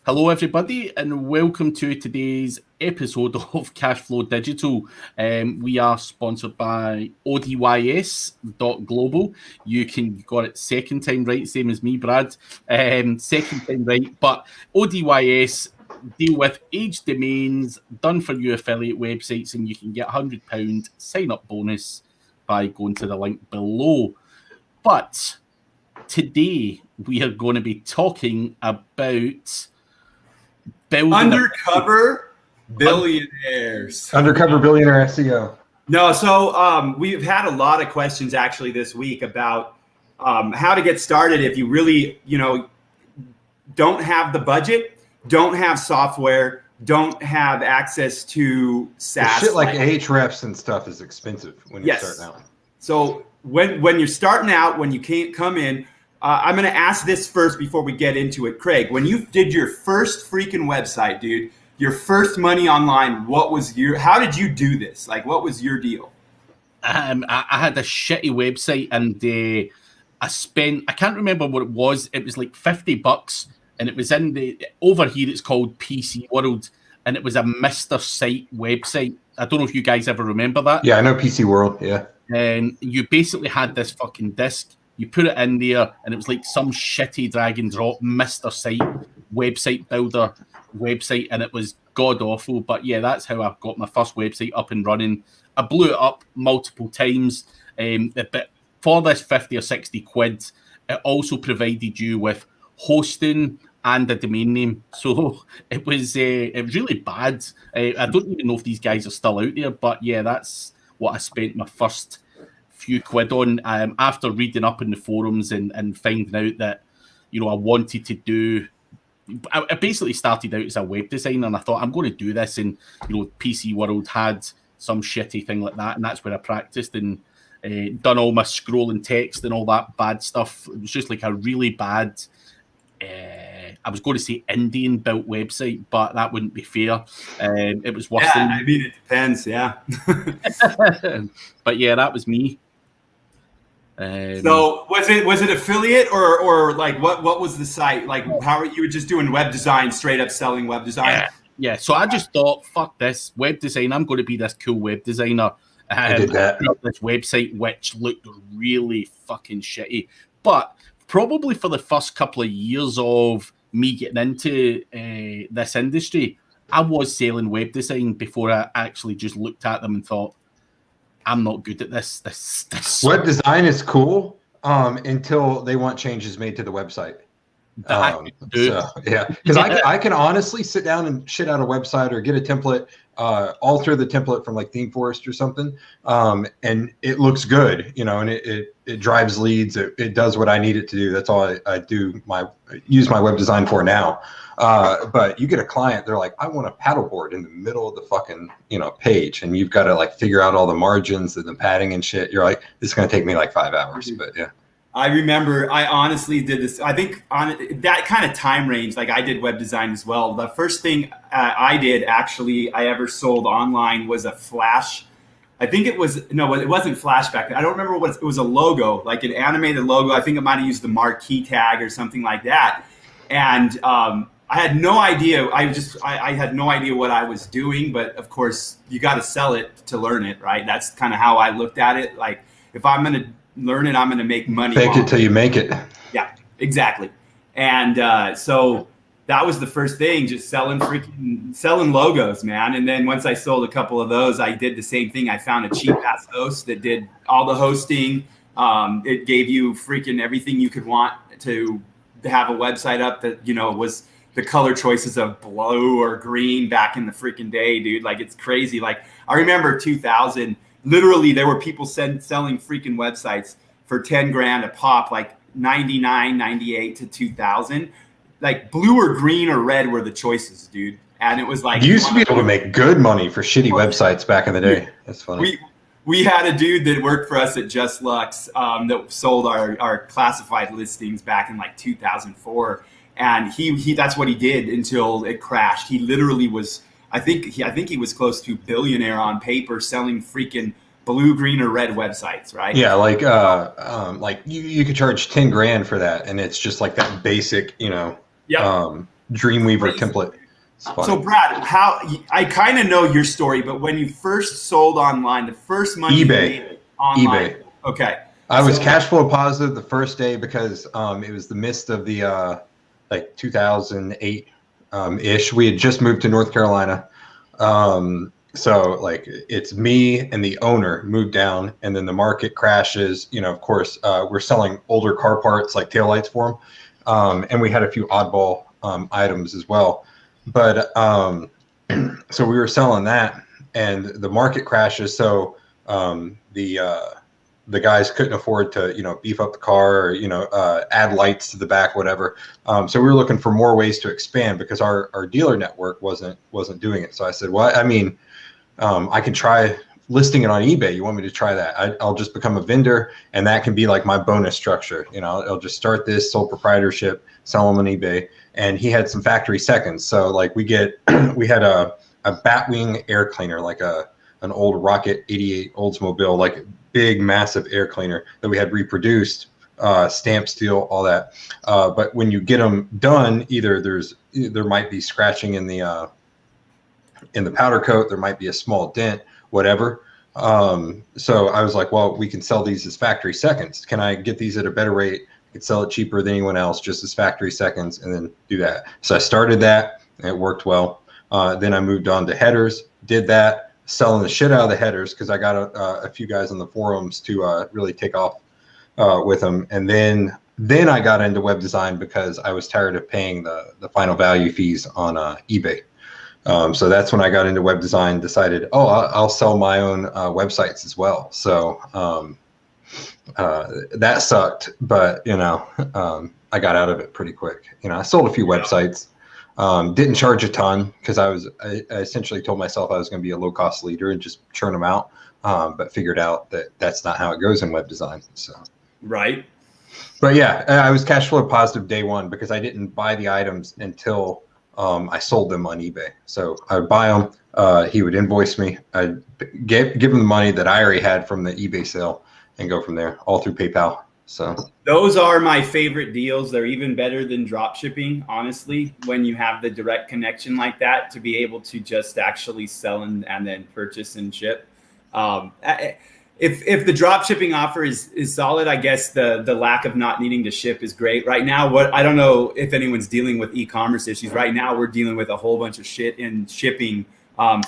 Hello, everybody, and welcome to today's episode of Cashflow Digital. We are sponsored by ODYS.global. You got it second time right, same as me, Brad. Second time right, but ODYS deal with age domains, done for you affiliate websites, and you can get £100 sign up bonus by going to the link below. But today we are going to be talking about undercover billionaires. Undercover billionaire SEO. No, so we've had a lot of questions actually this week about how to get started if you really, don't have the budget, don't have software, don't have access to SaaS. The shit like Ahrefs and stuff is expensive when you're starting out. So when you're starting out, when you can't come in, I'm going to ask this first before we get into it. Craig, when you did your first freaking website, dude, your first money online, how did you do this? Like, what was your deal? I had a shitty website and I can't remember what it was. It was like $50 and it was over here it's called PC World and it was a Mr. Site website. I don't know if you guys ever remember that. Yeah, I know PC World, yeah. And you basically had this fucking disc. You put it in there, and it was like some shitty drag and drop Mr. Site website builder website, and it was god awful. But yeah, that's how I got my first website up and running. I blew it up multiple times. But for this 50 or 60 quid, it also provided you with hosting and a domain name. So it was really bad. I don't even know if these guys are still out there, but yeah, that's what I spent my first few quid on after reading up in the forums and finding out that I wanted to do. I basically started out as a web designer and I thought I'm going to do this, and PC World had some shitty thing like that, and that's where I practiced and done all my scrolling text and all that bad stuff. It was just like a really bad I was going to say Indian built website, but that wouldn't be fair. It was worse than... I mean, it depends, yeah. But yeah, that was me. So was it affiliate or like what was the site like? How are you just doing web design, straight up selling web design? Yeah. So I just thought, fuck this web design. I'm going to be this cool web designer. I did that. This website which looked really fucking shitty, but probably for the first couple of years of me getting into this industry, I was selling web design before I actually just looked at them and thought, I'm not good at this. This web design is cool until they want changes made to the website. Yeah, because I can honestly sit down and shit out a website or get a template, alter the template from like ThemeForest or something, and it looks good, and it drives leads. It does what I need it to do. That's all I use my web design for now. But you get a client, they're like, I want a paddleboard in the middle of the fucking page, and you've got to like figure out all the margins and the padding and shit. You're like, this is going to take me like 5 hours, but yeah. I remember I honestly did this. I think on that kind of time range, like I did web design as well. The first thing I ever sold online was a Flash. I think it wasn't Flash back then. I don't remember what it was, a logo, like an animated logo. I think it might have used the marquee tag or something like that. And I had no idea. I had no idea what I was doing, but of course you got to sell it to learn it, right? That's kind of how I looked at it. Like if I'm going to learn it, I'm going to make money. Fake it till you make it. Yeah, exactly. And so that was the first thing, just selling logos, man. And then once I sold a couple of those, I did the same thing. I found a cheap ass host that did all the hosting. It gave you freaking everything you could want to have a website up that, was the color choices of blue or green back in the freaking day, dude. Like, it's crazy. Like, I remember 2000, literally there were people selling freaking websites for 10 grand a pop, like 99, 98 to 2000. Like blue or green or red were the choices, dude. And it was like, you used to be able to make good money for shitty websites back in the day. That's funny. We had a dude that worked for us at Just Lux that sold our classified listings back in like 2004. And he that's what he did until it crashed. He literally was, I think he was close to billionaire on paper selling freaking blue, green, or red websites, right? Yeah, like you could charge 10 grand for that, and it's just like that basic, Dreamweaver template. So Brad, how I kind of know your story, but when you first sold online, the first money you made online, eBay. Okay. I was cash flow positive the first day because it was the midst of the like 2008 ish. We had just moved to North Carolina. So like it's me and the owner moved down, and then the market crashes. You know, of course, we're selling older car parts like taillights for them. And we had a few oddball items as well. But so we were selling that, and the market crashes. So the guys couldn't afford to, you know, beef up the car or, you know, add lights to the back, whatever. So we were looking for more ways to expand because our dealer network wasn't doing it. So I said, well, I mean, I can try listing it on eBay. You want me to try that? I'll just become a vendor, and that can be like my bonus structure. You know, I'll just start this sole proprietorship, sell them on eBay. And he had some factory seconds. So like we had a Batwing air cleaner, like an old Rocket 88 Oldsmobile, like big, massive air cleaner that we had reproduced, stamp steel, all that. But when you get them done, either there might be scratching in the powder coat, there might be a small dent, whatever. So I was like, well, we can sell these as factory seconds. Can I get these at a better rate? I could sell it cheaper than anyone else, just as factory seconds, and then do that. So I started that, and it worked well. Then I moved on to headers, did that, selling the shit out of the headers because I got a few guys on the forums to really take off with them. And then I got into web design because I was tired of paying the final value fees on eBay. So that's when I got into web design, decided, I'll sell my own websites as well. So that sucked, but you know, I got out of it pretty quick. You know, I sold a few websites, didn't charge a ton because I essentially told myself I was going to be a low cost leader and just churn them out. But figured out that that's not how it goes in web design. So, right. But yeah, I was cash flow positive day one because I didn't buy the items until I sold them on eBay. So I would buy them. He would invoice me. I'd give him the money that I already had from the eBay sale and go from there, all through PayPal. So those are my favorite deals. They're even better than drop shipping, honestly, when you have the direct connection like that, to be able to just actually sell and then purchase and ship. If the drop shipping offer is solid, I guess the lack of not needing to ship is great. Right now, I don't know if anyone's dealing with e-commerce issues. Right now, we're dealing with a whole bunch of shit in shipping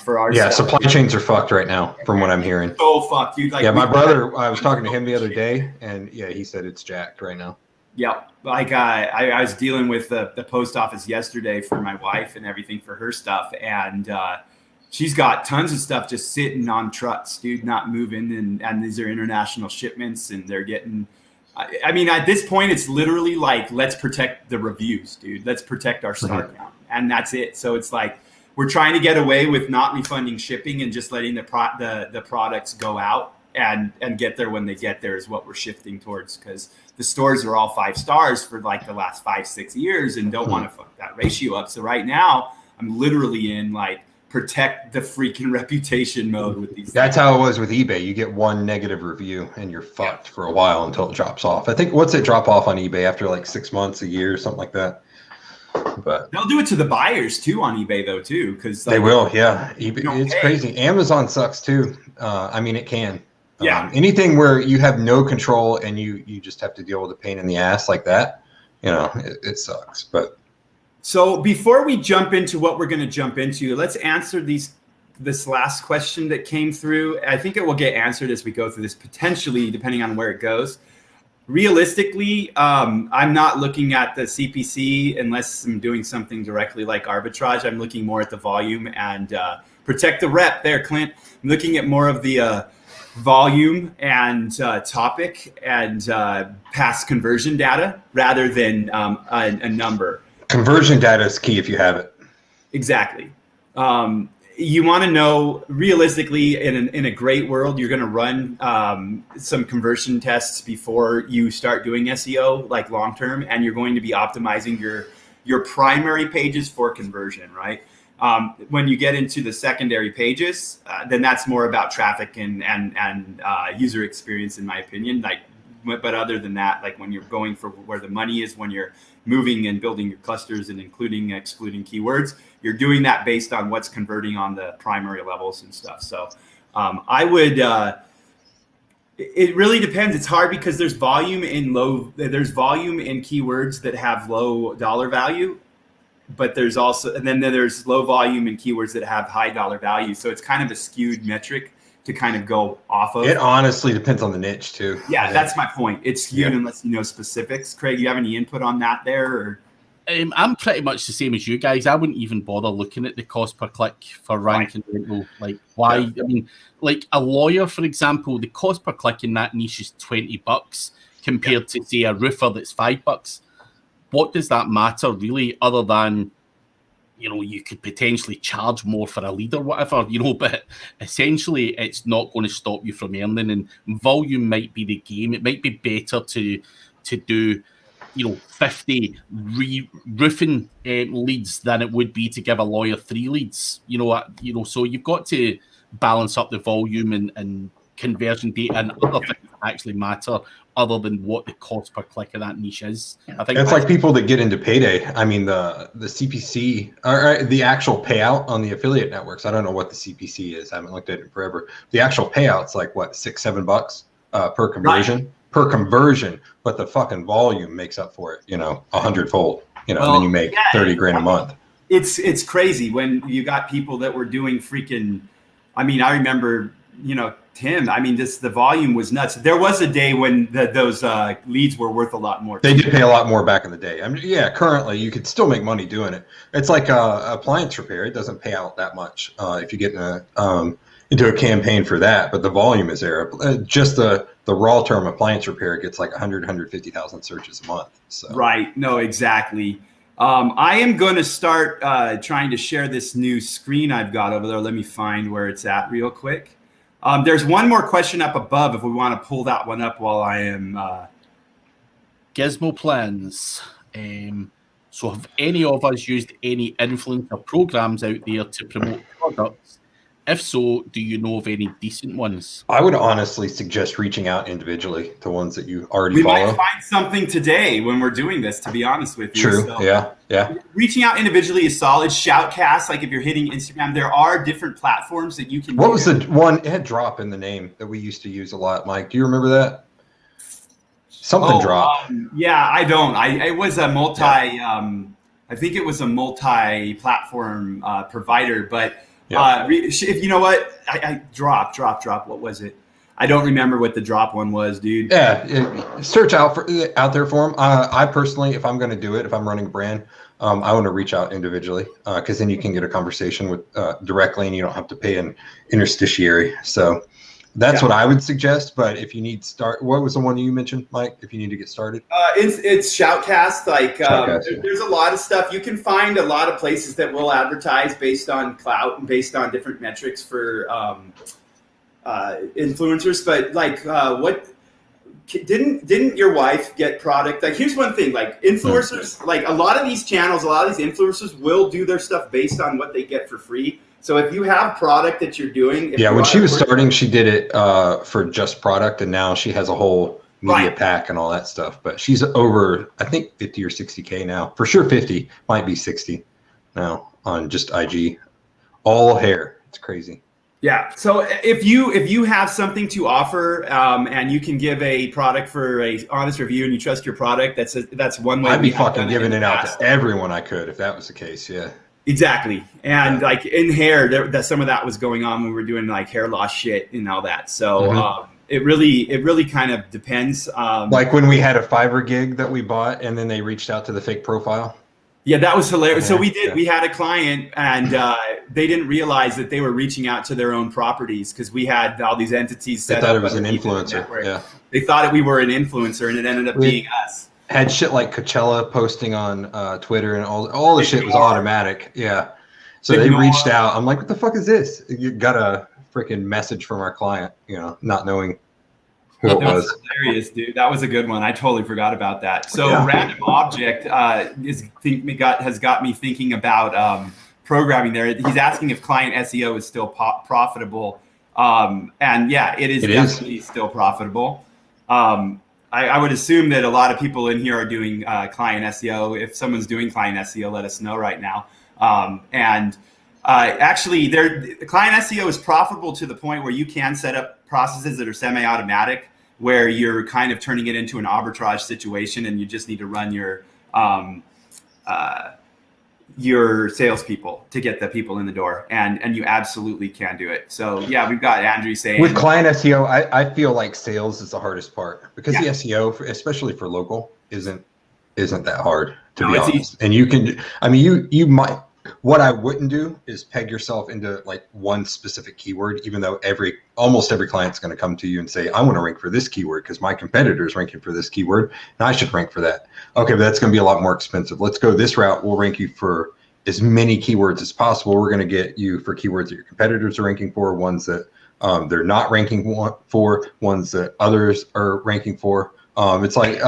for our stuff. Supply chains are fucked right now, from what I'm hearing. So fucked, dude. Like, yeah, my brother, I was talking to him the other day, and yeah, he said it's jacked right now. Yeah, like I was dealing with the post office yesterday for my wife and everything for her stuff, and she's got tons of stuff just sitting on trucks, dude, not moving, and these are international shipments, and they're getting. I mean, at this point, it's literally like, let's protect the reviews, dude. Let's protect our star count, and that's it. So it's like, we're trying to get away with not refunding shipping and just letting the products go out and get there when they get there is what we're shifting towards, because the stores are all 5 stars for like the last 5-6 years and don't want to fuck that ratio up. So right now I'm literally in like protect the freaking reputation mode with these. That's how it was with eBay. You get one negative review and you're fucked for a while until it drops off. I think what's it drop off on eBay after like 6 months, a year, something like that. But they'll do it to the buyers too on eBay though too, because they will. Yeah, eBay, it's crazy. Amazon sucks too. I mean, it can. Yeah. Anything where you have no control and you just have to deal with a pain in the ass like that, you know, it sucks. But so before we jump into what we're going to jump into, let's answer this last question that came through. I think it will get answered as we go through this, potentially, depending on where it goes. Realistically, I'm not looking at the CPC unless I'm doing something directly like arbitrage. I'm looking more at the volume and protect the rep there, Clint. I'm looking at more of the volume and topic and past conversion data rather than a number. Conversion data is key if you have it. Exactly. You want to know realistically in a great world, you're going to run some conversion tests before you start doing SEO, like long term, and you're going to be optimizing your primary pages for conversion, right? When you get into the secondary pages, then that's more about traffic and user experience, in my opinion. Like but other than that, like when you're going for where the money is, when you're moving and building your clusters and excluding keywords, you're doing that based on what's converting on the primary levels and stuff. So I would, it really depends. It's hard because there's volume in keywords that have low dollar value, but there's also, and then there's low volume in keywords that have high dollar value. So it's kind of a skewed metric to kind of go off of. It honestly depends on the niche too. Yeah, that's my point. It's skewed unless you know specifics. Craig, you have any input on that there? Or? I'm pretty much the same as you guys. I wouldn't even bother looking at the cost per click for rank and rental. Like, why? I mean, like a lawyer, for example, the cost per click in that niche is $20 compared to, say, a roofer that's $5. What does that matter, really, other than, you know, you could potentially charge more for a lead or whatever, you know, but essentially it's not going to stop you from earning, and volume might be the game. It might be better to do, you know, 50 roofing leads than it would be to give a lawyer 3 leads, you know, so you've got to balance up the volume and conversion data and other things that actually matter other than what the cost per click of that niche is. I think it's like people that get into payday. I mean, the CPC or the actual payout on the affiliate networks. I don't know what the CPC is. I haven't looked at it forever. The actual payout's like what, $6-7 per conversion. Right. Per conversion, but the fucking volume makes up for it, you know, 100-fold, you know, and then you make 30 grand a month. It's crazy when you got people that were doing freaking, I mean, I remember, you know, Tim, I mean, the volume was nuts. There was a day when those leads were worth a lot more. They did pay a lot more back in the day. I mean, yeah, currently you could still make money doing it. It's like appliance repair. It doesn't pay out that much if you get into a campaign for that, but the volume is there. Just the raw term appliance repair gets like 150,000 searches a month. So. Right. No, exactly. I am going to start trying to share this new screen I've got over there. Let me find where it's at real quick. There's one more question up above if we want to pull that one up while I am. Gizmo plans. So have any of us used any influencer programs out there to promote products? If so, do you know of any decent ones? I would honestly suggest reaching out individually to ones that you already follow. We might find something today when we're doing this, to be honest with you. True, so, yeah. Reaching out individually is solid. Shoutcast, like if you're hitting Instagram, there are different platforms that you can What was the one? It had drop in the name that we used to use a lot, Mike. Do you remember that? Something drop. Yeah, I don't. It was a multi, I think it was a multi-platform provider, but if you know what, I drop. What was it? I don't remember what the drop one was, dude. Yeah, search out there for them. I personally, if I'm going to do it, if I'm running a brand, I want to reach out individually because then you can get a conversation with directly, and you don't have to pay an interstitiary. So that's what I would suggest. But if you need what was the one you mentioned, Mike? If you need to get started, it's Shoutcast. Like there's a lot of stuff. You can find a lot of places that will advertise based on clout and based on different metrics for influencers. But like, what didn't your wife get product? Like, here's one thing. Like influencers, like a lot of these channels, a lot of these influencers will do their stuff based on what they get for free. So if you have product that you're doing, when she was starting, she did it for just product, and now she has a whole media pack and all that stuff. But she's over, I think, 50 or 60K now. For sure, 50, might be 60 now on just IG. All hair, it's crazy. Yeah. So if you have something to offer and you can give a product for a honest review and you trust your product, that's one way. I'd be fucking giving it out to everyone I could if that was the case. Yeah. Exactly. And like in hair, some of that was going on when we were doing like hair loss shit and all that. So it really kind of depends. Like when we had a Fiverr gig that we bought and then they reached out to the fake profile. Yeah, that was hilarious. So we had a client and they didn't realize that they were reaching out to their own properties because we had all these entities set up. They thought it was an influencer. Yeah. They thought we were an influencer and it ended up being us. Had shit like Coachella posting on Twitter and all the shit was automatic. Yeah. So they reached out. I'm like, what the fuck is this? You got a freaking message from our client, you know, not knowing who it was. Hilarious, dude. That was a good one. I totally forgot about that. So Random Object has got me thinking about programming there. He's asking if client SEO is still profitable. And yeah, it is definitely still profitable. I would assume that a lot of people in here are doing client SEO. If someone's doing client SEO, let us know right now. Actually, the client SEO is profitable to the point where you can set up processes that are semi-automatic, where you're kind of turning it into an arbitrage situation, and you just need to run your salespeople to get the people in the door, and you absolutely can do it. So yeah, we've got Andrew saying with client SEO, I feel like sales is the hardest part, because the SEO, especially for local, isn't that hard, to be honest. Easy. And you can, I mean, you might. What I wouldn't do is peg yourself into like one specific keyword, even though almost every client's going to come to you and say, I want to rank for this keyword because my competitor is ranking for this keyword and I should rank for that. Okay, but that's going to be a lot more expensive. Let's go this route. We'll rank you for as many keywords as possible. We're going to get you for keywords that your competitors are ranking for, ones that they're not ranking for, ones that others are ranking for. It's like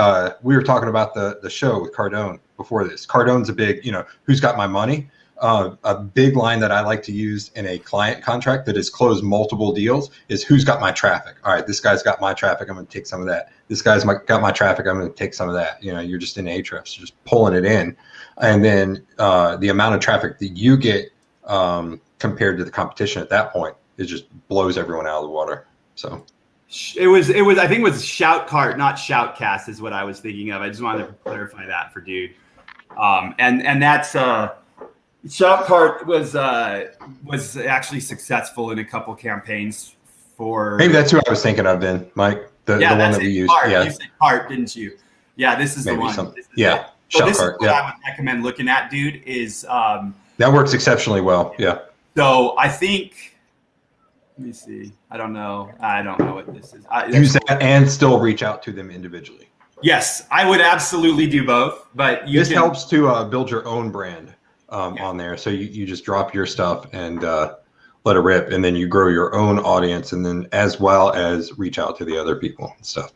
we were talking about the show with Cardone before this. Cardone's a big, who's got my money? A big line that I like to use in a client contract that has closed multiple deals is who's got my traffic. All right, this guy's got my traffic. I'm going to take some of that. This guy's got my traffic. I'm going to take some of that. You're just in Ahrefs, just pulling it in. And then the amount of traffic that you get compared to the competition at that point, it just blows everyone out of the water. So it was I think it was Shoutcart, not Shoutcast is what I was thinking of. I just wanted to clarify that for dude. And that's Shoutcart was actually successful in a couple campaigns for. Maybe that's who I was thinking of then, Mike. The one that we used. Cart. Yeah, you said Cart, didn't you? Yeah, this is maybe the one. Yeah, so this is what I would recommend looking at, dude. Is that works exceptionally well? Yeah. So I think. Let me see. I don't know what this is. Use that and still reach out to them individually. Yes, I would absolutely do both. But this helps to build your own brand. On there, so you just drop your stuff and let it rip, and then you grow your own audience, and then as well as reach out to the other people and stuff.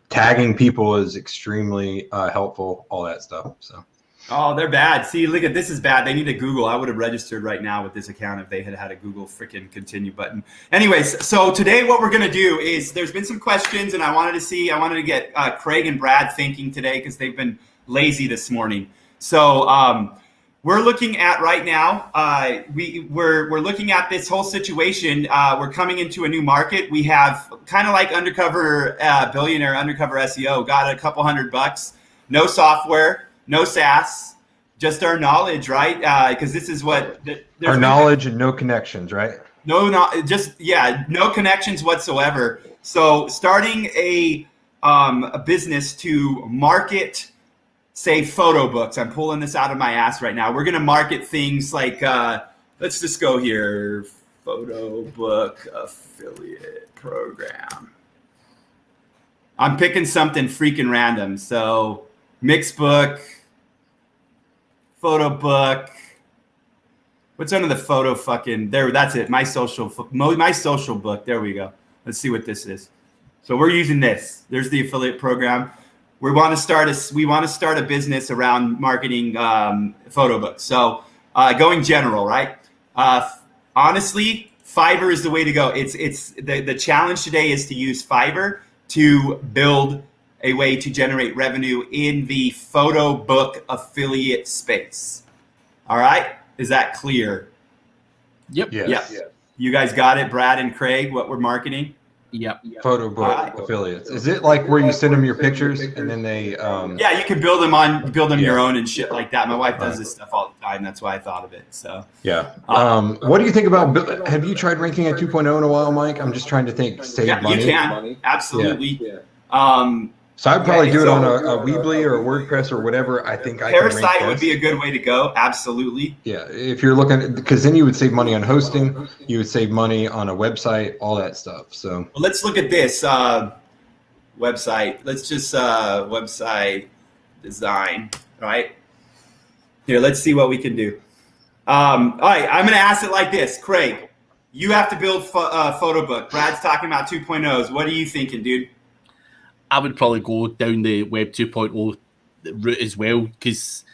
Tagging people is extremely helpful, all that stuff. So oh, they're bad. See, look at this is bad. They need a Google. I would have registered right now with this account if they had a Google freaking continue button. Anyways, so today what we're gonna do is there's been some questions, and I wanted to get Craig and Brad thinking today because they've been lazy this morning. So we're looking at right now, we're looking at this whole situation. We're coming into a new market. We have kind of like undercover billionaire, undercover SEO, got a couple $100, no software, no SaaS, just our knowledge, right? Because this is what our knowledge and no connections, right? No connections whatsoever. So starting a business to market, say, photo books. I'm pulling this out of my ass right now. We're going to market things like, let's just go here, photo book affiliate program. I'm picking something freaking random. So mixed book, photo book. What's under the photo fucking, there, that's it. My social book. There we go. Let's see what this is. So we're using this. There's the affiliate program. We want to start a business around marketing photo books. So going general, right? Honestly, Fiverr is the way to go. It's the challenge today is to use Fiverr to build a way to generate revenue in the photo book affiliate space. All right, is that clear? Yep. Yes. Yeah. You guys got it, Brad and Craig. What we're marketing? Yep. Photo book affiliates. Is it like where you send them your pictures and then they? Yeah, you can build them your own and shit like that. My wife does this stuff all the time. That's why I thought of it. So yeah. What do you think about? Have you tried ranking at 2.0 in a while, Mike? I'm just trying to think. Save money. You can absolutely. Yeah. So I'd probably do it on a Weebly or a WordPress or whatever. I think Parasite would be a good way to go. Absolutely. Yeah, if you're looking, because then you would save money on hosting, you would save money on a website, all that stuff. So well, let's look at this website. Let's just website design, right? Here, let's see what we can do. All right, I'm going to ask it like this, Craig. You have to build photo book. Brad's talking about 2.0s. What are you thinking, dude? I would probably go down the Web 2.0 route as well, because,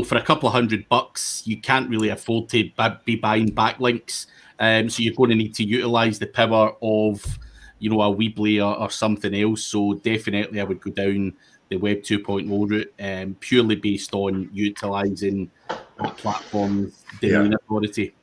for a couple of $100, you can't really afford to be buying backlinks. So you're going to need to utilize the power of you know, a Weebly or something else. So definitely I would go down the Web 2.0 route, purely based on utilizing the platform's domain authority.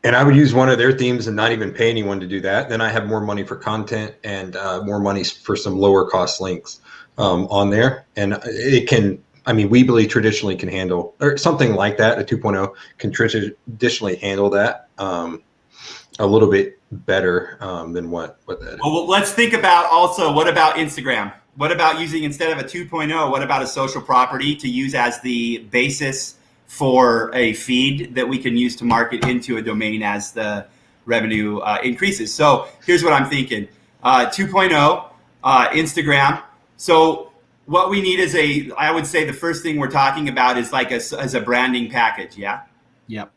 And I would use one of their themes and not even pay anyone to do that. Then I have more money for content and more money for some lower cost links on there. And it can, I mean, Weebly traditionally can handle, or something like that, a 2.0 can traditionally handle that a little bit better than what that is. Well, let's think about also, what about Instagram? What about using, instead of a 2.0, what about a social property to use as the basis for a feed that we can use to market into a domain as the revenue increases? So here's what I'm thinking. 2.0, Instagram. So what we need is I would say the first thing we're talking about is like as a branding package. Yeah. Yep.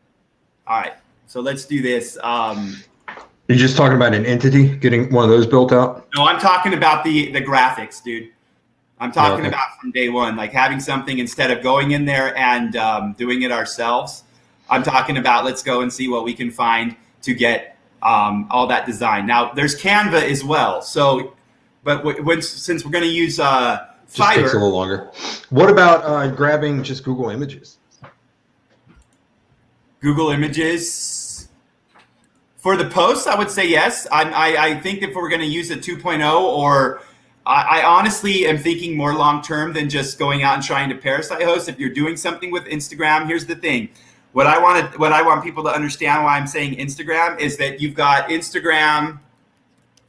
All right. So let's do this. You're just talking about an entity, getting one of those built out? No, I'm talking about the graphics, dude. I'm talking about from day one, like having something instead of going in there and doing it ourselves. I'm talking about, let's go and see what we can find to get all that design. Now, there's Canva as well. So, but since we're going to use Fiverr, just takes a little longer. What about grabbing just Google Images? Google Images for the posts, I would say yes. I think if we're going to use a 2.0, or I honestly am thinking more long term than just going out and trying to parasite host. If you're doing something with Instagram, here's the thing. What I want people to understand why I'm saying Instagram is that you've got Instagram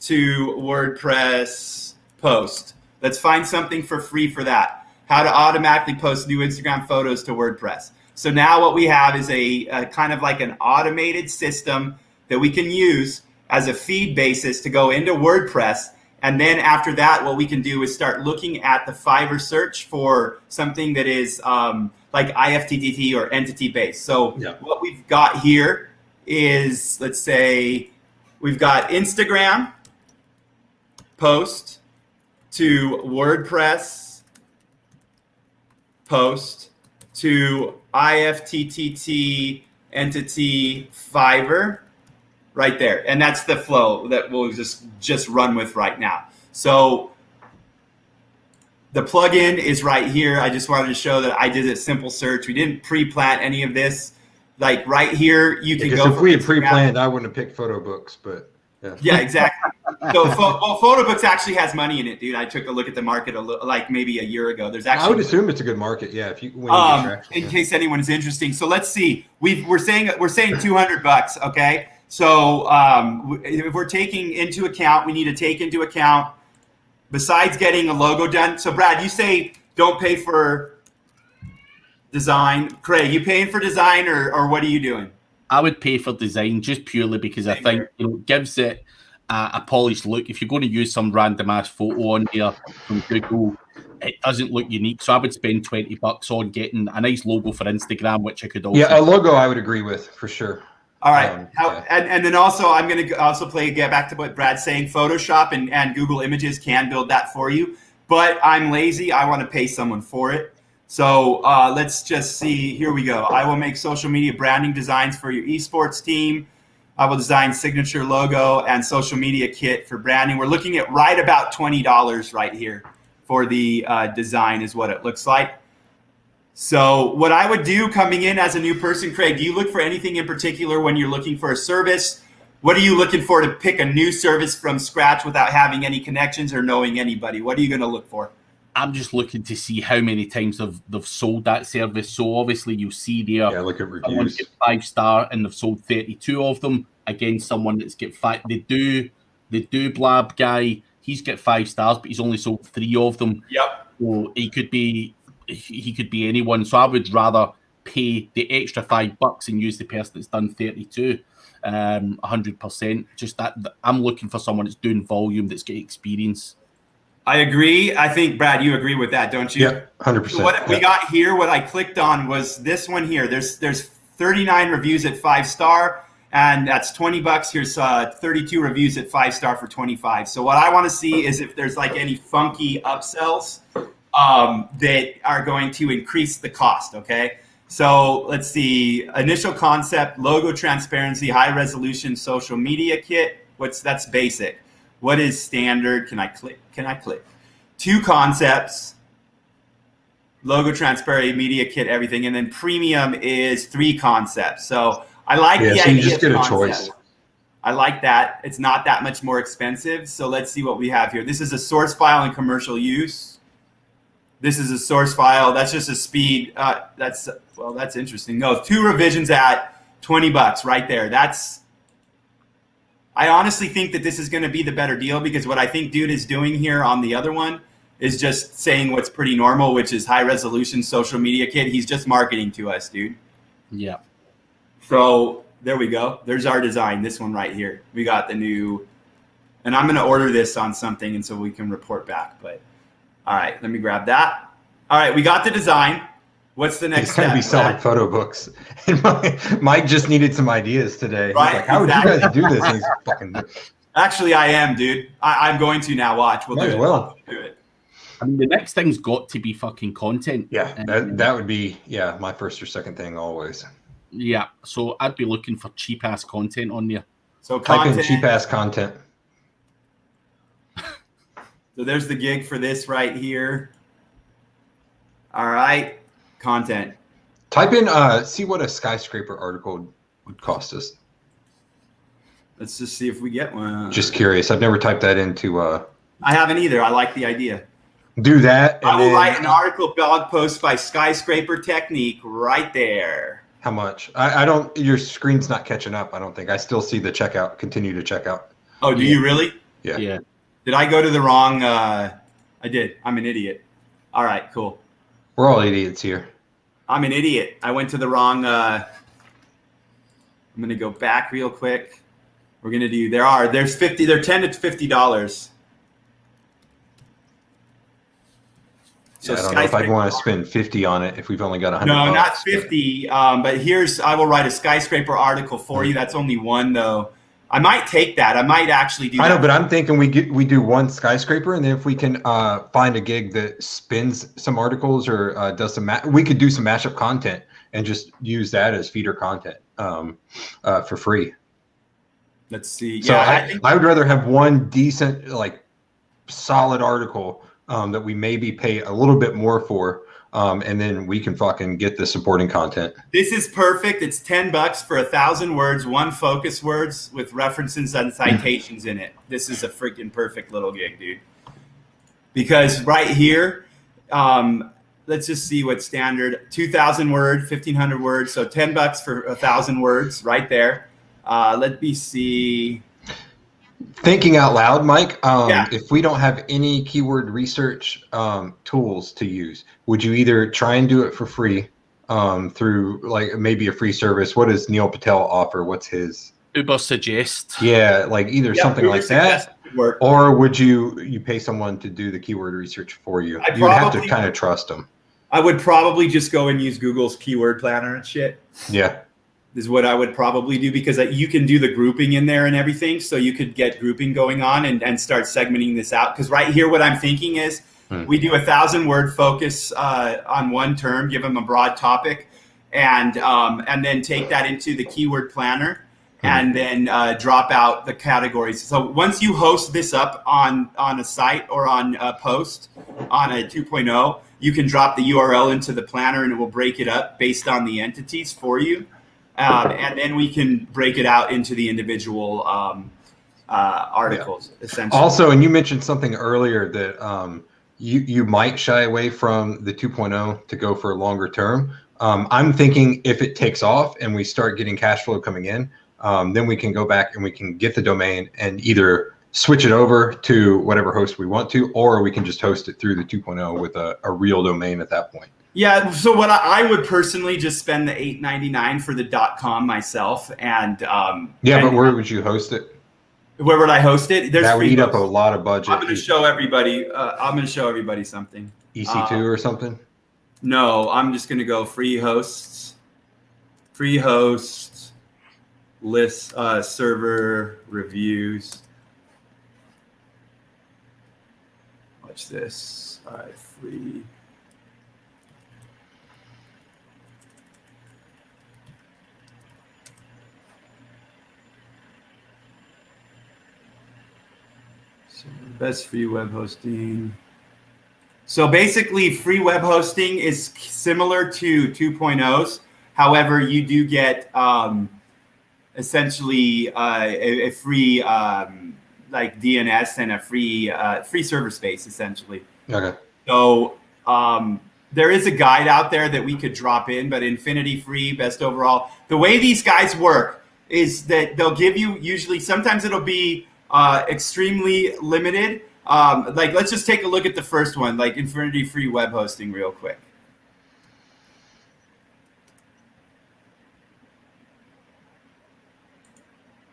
to WordPress post. Let's find something for free for that. How to automatically post new Instagram photos to WordPress. So now what we have is a kind of like an automated system that we can use as a feed basis to go into WordPress. And then after that, what we can do is start looking at the Fiverr search for something that is like IFTTT or entity based. So what we've got here is, let's say we've got Instagram post to WordPress post to IFTTT entity Fiverr. Right there. And that's the flow that we'll just run with right now. So the plugin is right here. I just wanted to show that I did a simple search. We didn't pre-plant any of this. Like right here, you can go. If we had pre-planned, I wouldn't have picked photo books, but yeah, exactly. So photo books actually has money in it, dude. I took a look at the market like maybe a year ago. There's actually, I would assume it's a good market. Yeah. If you, in case anyone is interesting. So let's see. We're saying $200. Okay. So if we're taking into account, we need to take into account, besides getting a logo done. So Brad, you say don't pay for design. Craig, you paying for design or what are you doing? I would pay for design just purely because I think it gives it a polished look. If you're going to use some random ass photo on there from Google, it doesn't look unique. So I would spend $20 on getting a nice logo for Instagram, which I could also. Yeah, a logo I would agree with for sure. All right. And then also I'm going to also get back to what Brad's saying. Photoshop and Google Images can build that for you. But I'm lazy. I want to pay someone for it. So let's just see. Here we go. I will make social media branding designs for your esports team. I will design signature logo and social media kit for branding. We're looking at right about $20 right here for the design is what it looks like. So what I would do coming in as a new person, Craig, do you look for anything in particular when you're looking for a service? What are you looking for to pick a new service from scratch without having any connections or knowing anybody? What are you going to look for? I'm just looking to see how many times they've sold that service. So obviously you see there, look at reviews. Someone's get 5-star and they've sold 32 of them. Again, someone that's get 5. They do Blab guy. He's got 5 stars, but he's only sold 3 of them. Yep. So he could be anyone. So I would rather pay the extra $5 and use the person that's done 32. 100%. Just that I'm looking for someone that's doing volume, that's got experience. I agree. I think Brad, you agree with that, don't you? Yeah, 100%. So what we got here, what I clicked on was this one here. There's 39 reviews at 5-star, and that's $20. Here's 32 reviews at 5-star for 25. So what I want to see is if there's like any funky upsells that are going to increase the cost. Okay. So let's see. Initial concept, logo transparency, high resolution social media kit. That's basic. What is standard? Can I click? 2 concepts, logo, transparency, media kit, everything. And then premium is 3 concepts. So I like the so idea you just get a concept. choice. I like that. It's not that much more expensive. So let's see what we have here. This is a source file in commercial use. This is a source file. That's just a speed. That's interesting. No, 2 revisions at $20 right there. I honestly think that this is going to be the better deal, because what I think dude is doing here on the other one is just saying what's pretty normal, which is high resolution social media kit. He's just marketing to us, dude. Yeah. So there we go. There's our design. This one right here. We got the new, and I'm going to order this on something, and so we can report back. But all right, let me grab that. All right, we got the design. What's the next step? He's going to be selling photo books. And Mike just needed some ideas today. Right, He's like, how would you guys do this? And he's fucking... Actually, I am, dude. I'm going to now. Watch. We'll Might do as it. well. Do it. I mean, the next thing's got to be fucking content. Yeah, that would be, my first or second thing always. Yeah, so I'd be looking for cheap-ass content on there. So type in cheap-ass content. So there's the gig for this right here. All right. Content. Type in, see what a skyscraper article would cost us. Let's just see if we get one. Just curious. I've never typed that into. I haven't either. I like the idea. Do that. And I will then, write an article blog post by skyscraper technique right there. How much? I don't. Your screen's not catching up. I don't think. I still see the checkout. Continue to check out. Oh, do you really? Yeah. Did I go to the wrong? I did. I'm an idiot. All right. Cool. We're all idiots here. I'm an idiot. I went to the wrong. I'm going to go back real quick. We're going to do. There's 50. They're $10 to $50. So I don't know if I'd want to spend 50 on it if we've only got 100. No, not 50. But I will write a skyscraper article for you. That's only one though. I might take that. I might actually do that. I know, but I'm thinking we do one skyscraper, and then if we can find a gig that spins some articles or does some, we could do some mashup content and just use that as feeder content for free. Let's see. So I would rather have one decent, like, solid article that we maybe pay a little bit more for. And then we can fucking get the supporting content. This is perfect. It's $10 for 1,000 words, 1 focus words with references and citations in it. This is a freaking perfect little gig, dude. Because right here, let's just see what's standard. 2,000 word, 1,500 words. So $10 for 1,000 words right there. Let me see. Thinking out loud, Mike, if we don't have any keyword research tools to use, would you either try and do it for free through like maybe a free service? What does Neil Patel offer? What's his? Uber Suggest. Yeah, like either something like that, or would you pay someone to do the keyword research for you? You'd have to kind of trust them. I would probably just go and use Google's keyword planner and shit. Yeah. Is what I would probably do, because you can do the grouping in there and everything. So you could get grouping going on and start segmenting this out. Because right here, what I'm thinking is we do 1,000 word focus on one term, give them a broad topic, and then take that into the keyword planner and then drop out the categories. So once you host this up on a site or on a post on a 2.0, you can drop the URL into the planner and it will break it up based on the entities for you. And then we can break it out into the individual articles, essentially. Also, and you mentioned something earlier that you might shy away from the 2.0 to go for a longer term. I'm thinking if it takes off and we start getting cash flow coming in, then we can go back and we can get the domain and either switch it over to whatever host we want to, or we can just host it through the 2.0 with a real domain at that point. Yeah, so what I would personally just spend the $8.99 for the .com myself, and but where would you host it? Where would I host it? That would eat up a lot of budget. I'm going to show everybody. Something. EC2 or something. No, I'm just going to go free hosts, list, server reviews. Watch this. All right, free. Best free web hosting. So basically, free web hosting is similar to 2.0s. However, you do get essentially a free like DNS and a free server space, essentially. Okay. So there is a guide out there that we could drop in, but Infinity Free, best overall. The way these guys work is that they'll give you usually, sometimes it'll be extremely limited. Like, let's just take a look at the first one, like Infinity Free web hosting real quick.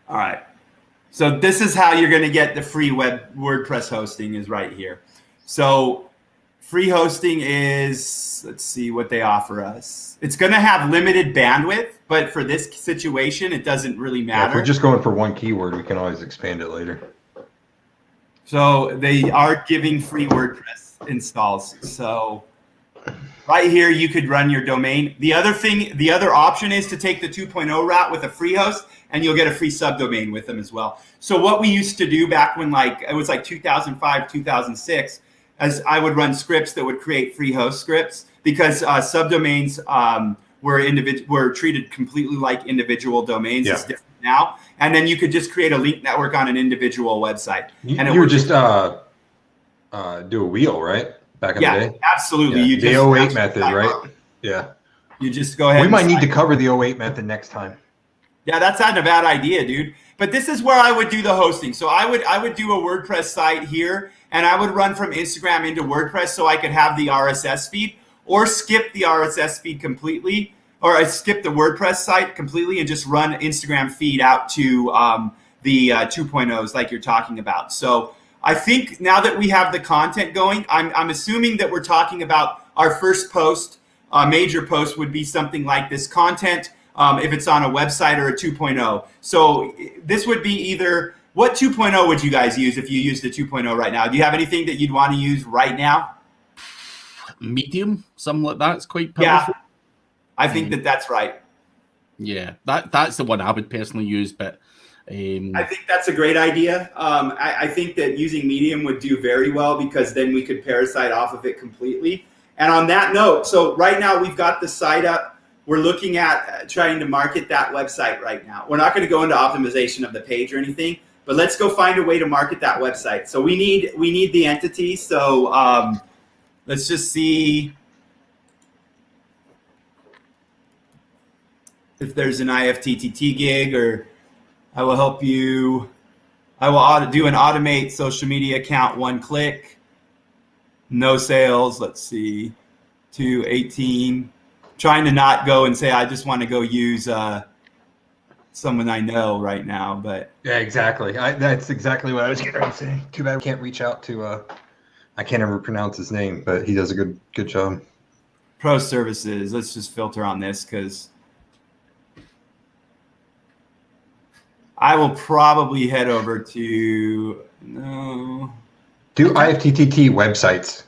All right. So this is how you're going to get the free web WordPress hosting is right here. So free hosting is, let's see what they offer us. It's going to have limited bandwidth, but for this situation, it doesn't really matter. Yeah, if we're just going for one keyword, we can always expand it later. So they are giving free WordPress installs. So right here, you could run your domain. The other option is to take the 2.0 route with a free host, and you'll get a free subdomain with them as well. So what we used to do back when it was like 2005, 2006, as I would run scripts that would create free host scripts because subdomains were treated completely like individual domains. Yeah. It's different now. And then you could just create a link network on an individual website. And you would just do a wheel, right? Back in the day? Absolutely. Yeah. The 08 method, right? Yeah. You just go ahead. We might need to cover the 08 method next time. Yeah, that's not a bad idea, dude. But this is where I would do the hosting. So I would do a WordPress site here, and I would run from Instagram into WordPress so I could have the RSS feed, or skip the RSS feed completely, or I skip the WordPress site completely and just run Instagram feed out to the 2.0s like you're talking about. So I think now that we have the content going, I'm assuming that we're talking about our first post, major post would be something like this content. If it's on a website or a 2.0. So this would be either, what 2.0 would you guys use if you use the 2.0 right now? Do you have anything that you'd want to use right now? Medium, something like that. It's quite powerful. Yeah, I think that's right. Yeah, that's the one I would personally use, but I think that's a great idea. I think that using Medium would do very well because then we could parasite off of it completely. And on that note, so right now we've got the site up. We're looking at trying to market that website right now. We're not going to go into optimization of the page or anything, but let's go find a way to market that website. So we need the entity. So let's just see if there's an IFTTT gig, or I will help you. I will do an automate social media account, one click, no sales. Let's see, 218. Trying to not go and say I just want to go use someone I know right now, but yeah, exactly. That's exactly what I was going to say. Too bad we can't reach out to. I can't ever pronounce his name, but he does a good job. Pro services. Let's just filter on this because I will probably head over to do IFTTT websites.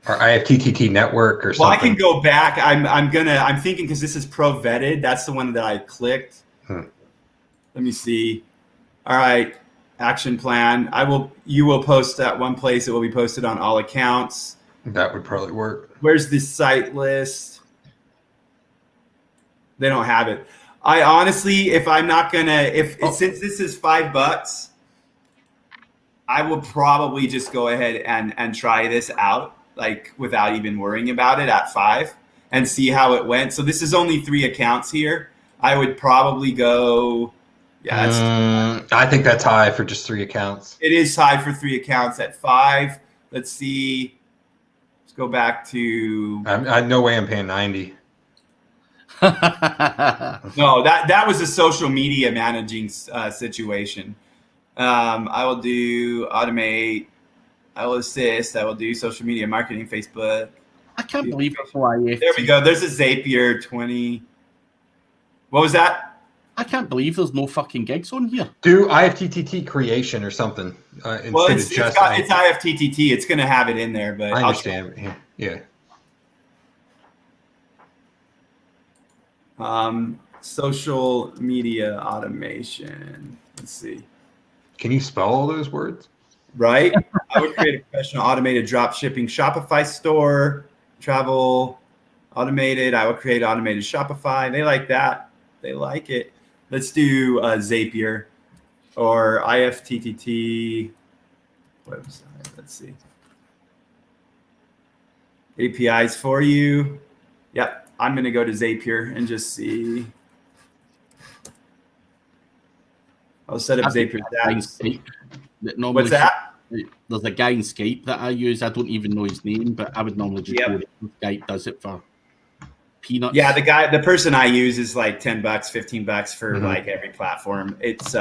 Or IFTTT network or something. Well, I can go back. I'm thinking because this is pro vetted. That's the one that I clicked. Let me see. All right, action plan. You will post at one place. It will be posted on all accounts. That would probably work. Where's the site list? They don't have it. I honestly, if I'm not gonna, since this is $5, I will probably just go ahead and try this out. Like without even worrying about it at 5 and see how it went. So this is only 3 accounts here. I would probably go, I think that's high for just 3 accounts. It is high for 3 accounts at 5. Let's see. Let's go back to. No way I'm paying 90. No, that was a social media managing situation. I will do automate. I will assist. I will do social media marketing, Facebook. I can't believe it's IFTTT. There we go. There's a Zapier 20. What was that? I can't believe there's no fucking gigs on here. Do IFTTT creation or something. Well, it's IFTTT. It's going to have it in there, but I understand. Yeah. Social media automation. Let's see. Can you spell all those words? Right? I would create a professional automated drop shipping Shopify store, travel, automated. I would create automated Shopify. They like that. They like it. Let's do Zapier or IFTTT website. Let's see. APIs for you. Yep. I'm going to go to Zapier and just see. I'll set up Zapier. What's that? There's a guy in Skype that I use. I don't even know his name, but I would normally just go to Skype. Does it for peanuts? Yeah, the person I use is like $10, $15 for like every platform. It's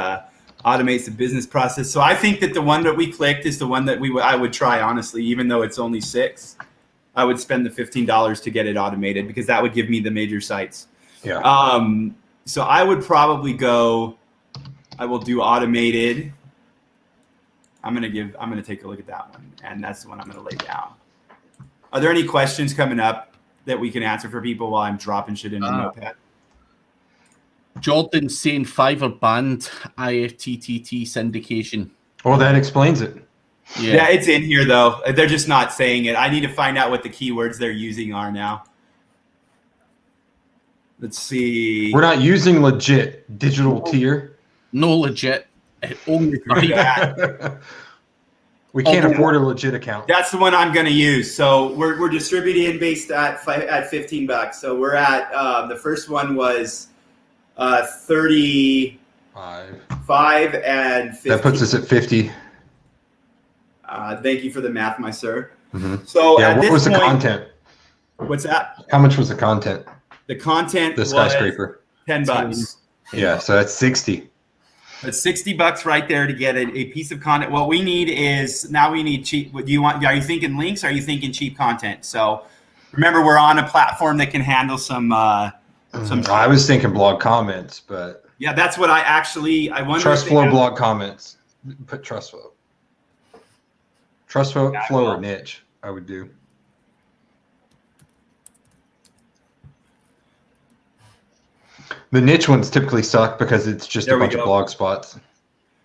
automates the business process. So I think that the one that we clicked is the one that I would try, honestly, even though it's only 6. I would spend the $15 to get it automated because that would give me the major sites. Yeah. So I would probably go. I will do automated. I'm gonna take a look at that one, and that's the one I'm gonna lay down. Are there any questions coming up that we can answer for people while I'm dropping shit in a notepad? Jordan's saying Fiverr banned IFTTT syndication. Well, that explains it. Yeah, it's in here though. They're just not saying it. I need to find out what the keywords they're using are now. Let's see. We're not using legit digital tier. No legit. Only we can't afford a legit account. That's the one I'm going to use. So we're distributing based at $15. So we're at the first one was 35 and 50. That puts us at 50. Thank you for the math, my sir. Mm-hmm. So yeah, what was the content? What's that? How much was the content? The content the skyscraper. $10. Yeah, so that's 60. It's $60 right there to get a piece of content. What we need is now we need cheap. What do you want? Are you thinking links? Or are you thinking cheap content? So remember, we're on a platform that can handle some. I was thinking blog comments, but yeah, that's what I wonder. TrustFlow blog comments. Put TrustFlow. TrustFlow or niche. I would do. The niche ones typically suck because it's just a bunch of blog spots.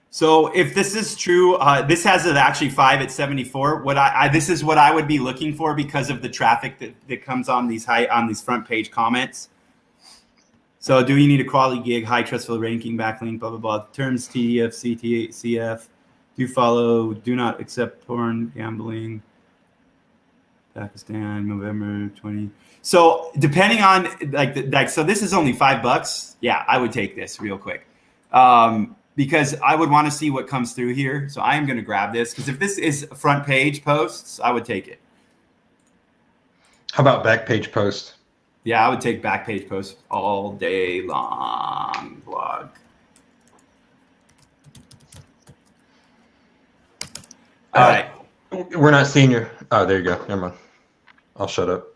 So if this is true, this has it actually 5 at 74. This is what I would be looking for because of the traffic that comes on these front page comments. So do you need a quality gig, high trustful ranking, backlink, blah, blah, blah. Terms TDF, CF. Do follow, do not accept porn, gambling. Pakistan, November 20. So depending on so this is only $5. Yeah, I would take this real quick because I would want to see what comes through here. So I am going to grab this because if this is front page posts, I would take it. How about back page posts? Yeah, I would take back page posts all day long. Blog. All right. We're not seeing your. Oh, there you go. Never mind. I'll shut up.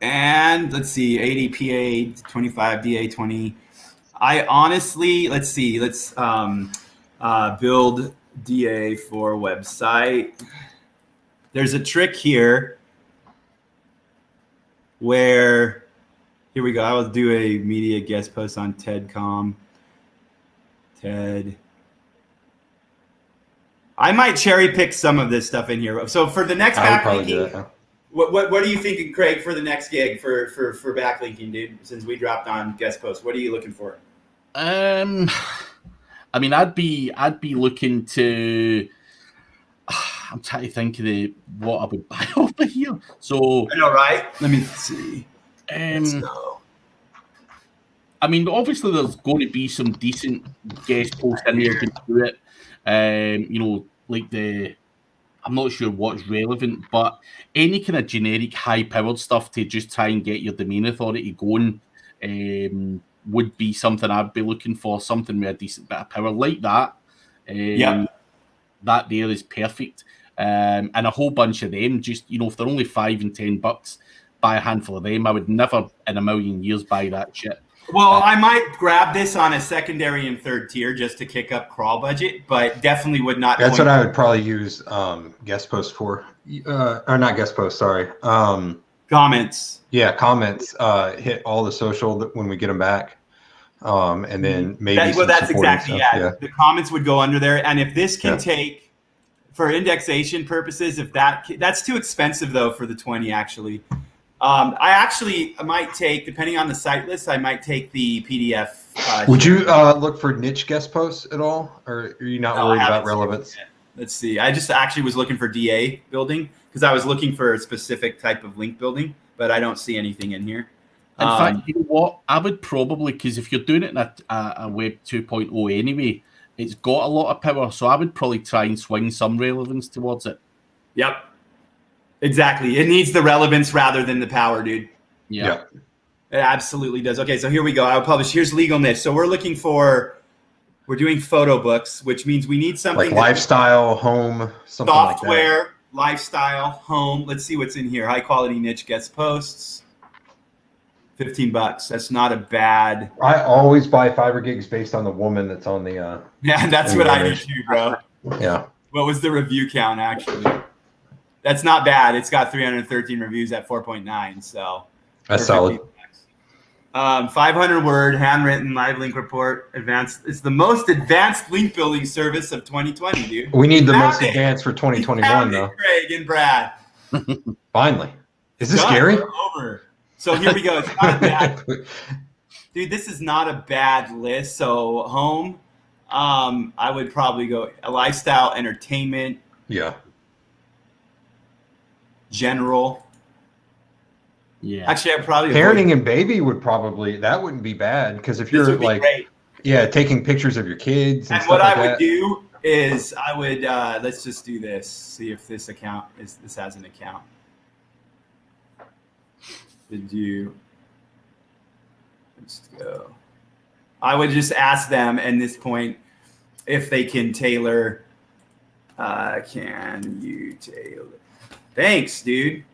And let's see, 80 PA 25 DA 20. I honestly, let's see, let's build DA for website. There's a trick here where, here we go. I will do a media guest post on TEDcom. TED. I might cherry pick some of this stuff in here. So for the next backlinking, what are you thinking, Craig, for the next gig for backlinking, dude? Since we dropped on guest post, what are you looking for? I mean, I'd be looking to. I'm trying to think of what I would buy over here. So I know, right? Let me see. Let's go. I mean, obviously, there's going to be some decent guest posts in there to do it. Like I'm not sure what's relevant, but any kind of generic high-powered stuff to just try and get your domain authority going would be something I'd be looking for, something with a decent bit of power like that. That there is perfect. And a whole bunch of them, just, if they're only $5 and $10, buy a handful of them. I would never in a million years buy that shit. Well, I might grab this on a secondary and third tier just to kick up crawl budget, but definitely would not. That's what I would probably use guest post for. Or not guest post, sorry. Comments. Yeah, comments. Hit all the social when we get them back. And then maybe that's exactly stuff. yeah. The comments would go under there, and if this can take for indexation purposes, if that's too expensive though for the 20 actually. I might take, depending on the site list, I might take the PDF. Would you look for niche guest posts at all, or are you not worried about relevance? Let's see. I just actually was looking for DA building because I was looking for a specific type of link building, but I don't see anything in here. In fact, you know what? I would probably, because if you're doing it in a Web 2.0 anyway, it's got a lot of power. So I would probably try and swing some relevance towards it. Yep. Exactly. It needs the relevance rather than the power, dude. Yeah. It absolutely does. Okay, so here we go. I'll publish. Here's legal niche. So we're doing photo books, which means we need something like lifestyle, home, something software, like that. Lifestyle, home. Let's see what's in here. High quality niche guest posts. $15. That's not a bad. I always buy Fiverr gigs based on the woman that's on the. Yeah, that's what I do too, bro. Yeah. What was the review count actually? That's not bad. It's got 313 reviews at 4.9. So that's solid. 500 word handwritten live link report advanced. It's the most advanced link building service of 2020, dude. We need the most advanced for 2021, though. Craig and Brad. Finally, is this Done. scary? We're over. So here we go. It's not a bad, dude. This is not a bad list. So home, I would probably go a lifestyle, entertainment. Yeah. General. Yeah. Actually, I probably parenting and baby that wouldn't be bad because if you're like, taking pictures of your kids and stuff what like I would that. do is I would let's just do this. See if this has an account. Let's go. I would just ask them at this point if they can tailor. Can you tailor? Thanks, dude.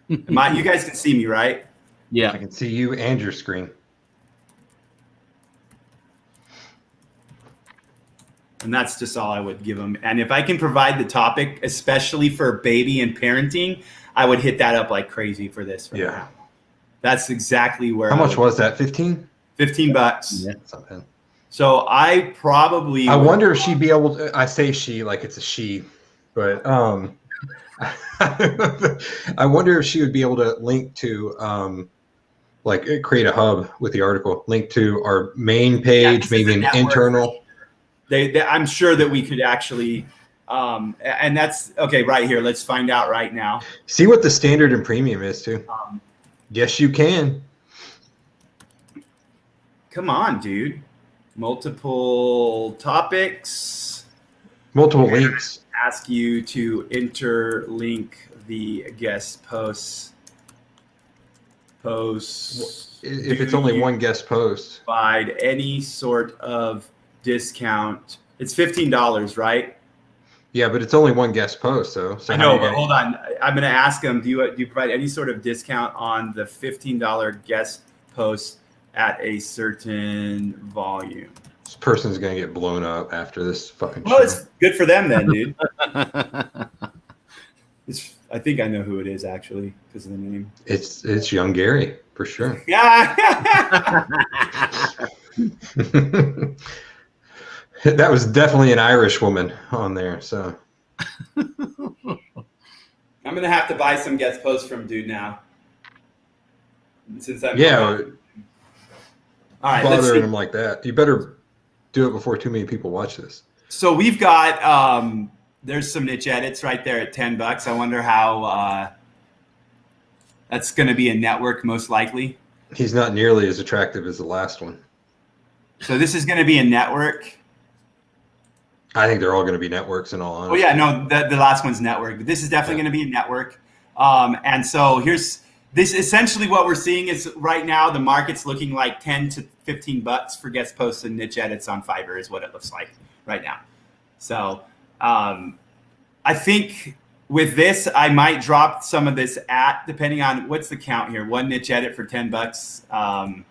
You guys can see me, right? Yeah. I can see you and your screen. And that's just all I would give them. And if I can provide the topic, especially for baby and parenting, I would hit that up like crazy for this. Right now. That's exactly where. How much was that? 15? $15. Yeah, something. So I probably. I wonder if she'd be able to. I say she like it's a she, but I wonder if she would be able to link to like create a hub with the article, link to our main page, maybe an internal. I'm sure that we could actually, and that's okay right here. Let's find out right now. See what the standard and premium is too. Yes, you can. Come on, dude. Multiple topics. Multiple links. Ask you to interlink the guest posts. If it's only one guest post. Provide any sort of discount. It's $15, right? Yeah, but it's only one guest post, though. So I know, but hold on. I'm going to ask them, do you provide any sort of discount on the $15 guest post at a certain volume? This person's going to get blown up after this fucking show. Well, it's good for them then, dude. I think I know who it is, actually, because of the name. It's young Gary, for sure. Yeah. That was definitely an Irish woman on there. So I'm going to have to buy some guest posts from dude now. Since I'm all right, bothering him like that. You better do it before too many people watch this. So we've got there's some niche edits right there at $10. I wonder how that's going to be a network, most likely. He's not nearly as attractive as the last one. So this is going to be a network. I think they're all going to be networks in all honesty. Oh yeah, no, the last one's network, but this is definitely going to be a network. And so here's this. Essentially, what we're seeing is right now the market's looking like $10 to $15 for guest posts and niche edits on Fiverr is what it looks like right now. So I think with this, I might drop some of this depending on what's the count here. One niche edit for $10.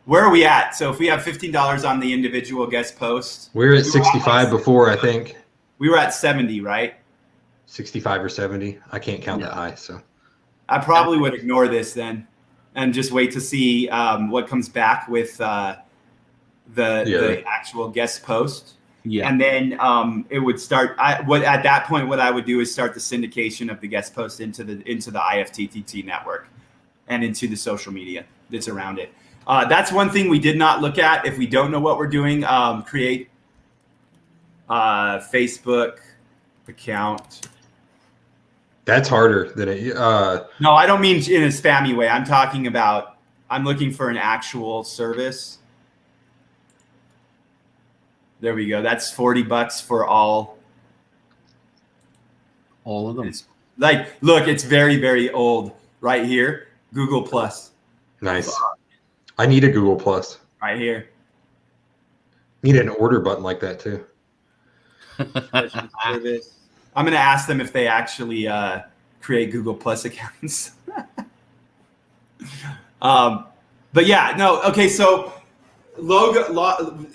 Where are we at? So if we have $15 on the individual guest post. We're at 65 before, I think. We were at 70, right? 65 or 70. I can't count that high, so. I probably would ignore this then. and just wait to see what comes back with the actual guest post. Yeah. And then it would start. At that point, what I would do is start the syndication of the guest post into the IFTTT network and into the social media that's around it. That's one thing we did not look at. If we don't know what we're doing, create Facebook account. That's harder than it. No, I don't mean in a spammy way. I'm talking about, I'm looking for an actual service. There we go. That's $40 for all of them. Like, look, it's very, very old right here. Google Plus. Nice. I need a Google Plus. Right here. Need an order button like that too. I'm going to ask them if they actually create Google Plus accounts. But yeah, no. Okay. So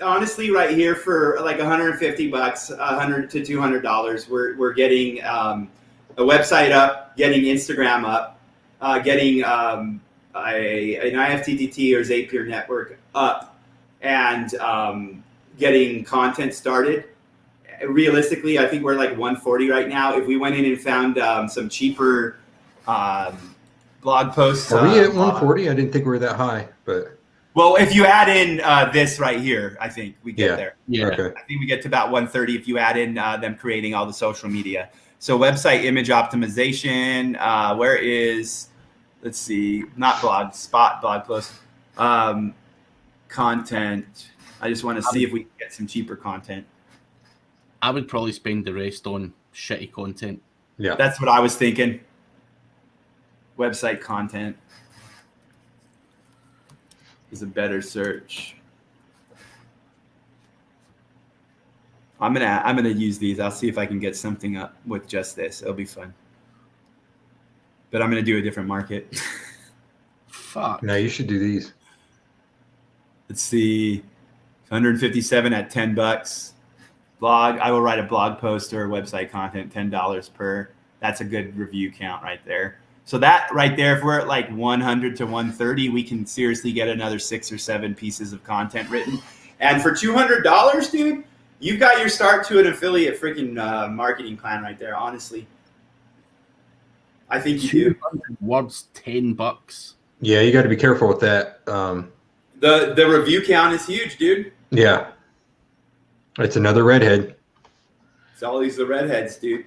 honestly, right here for like $150, $100 to $200, we're getting a website up, getting Instagram up, getting an IFTTT or Zapier network up, and getting content started. Realistically, I think we're like 140 right now. If we went in and found some cheaper blog posts, are we at 140? I didn't think we were that high, but well, if you add in this right here, I think we get there. Yeah, okay. I think we get to about 130 if you add in them creating all the social media. So website image optimization. Where is? Let's see, not blog post. Content. I just want to see if we can get some cheaper content. I would probably spend the rest on shitty content. Yeah. That's what I was thinking. Website content is a better search. I'm gonna use these. I'll see if I can get something up with just this. It'll be fun. But I'm gonna do a different market. Fuck. No, you should do these. Let's see. 157 at $10. Blog. I will write a blog post or website content, $10 per. That's a good review count right there. So that right there, if we're at like 100 to 130, we can seriously get another 6 or 7 pieces of content written. And for $200, dude, you've got your start to an affiliate freaking marketing plan right there. Honestly, I think you do. 200 words, $10. Yeah, you got to be careful with that. The review count is huge, dude. Yeah. It's another redhead. It's all these the redheads, dude.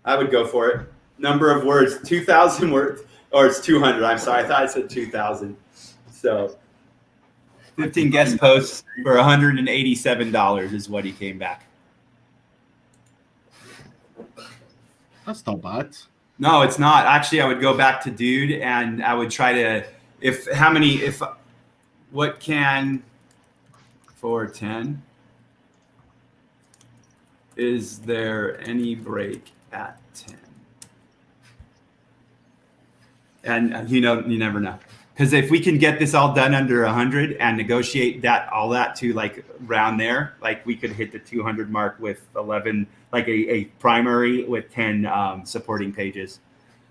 I would go for it. Number of words, 2,000 words, or it's 200. I'm sorry, I thought I said 2,000. So 15 guest posts for $187 is what he came back. That's not bad. No, it's not. Actually, I would go back to dude and I would try to, what can 410? Is there any break at 10? And you never know. Because if we can get this all done under 100 and negotiate all that to like around there, like we could hit the 200 mark with 11, like a primary with 10 supporting pages.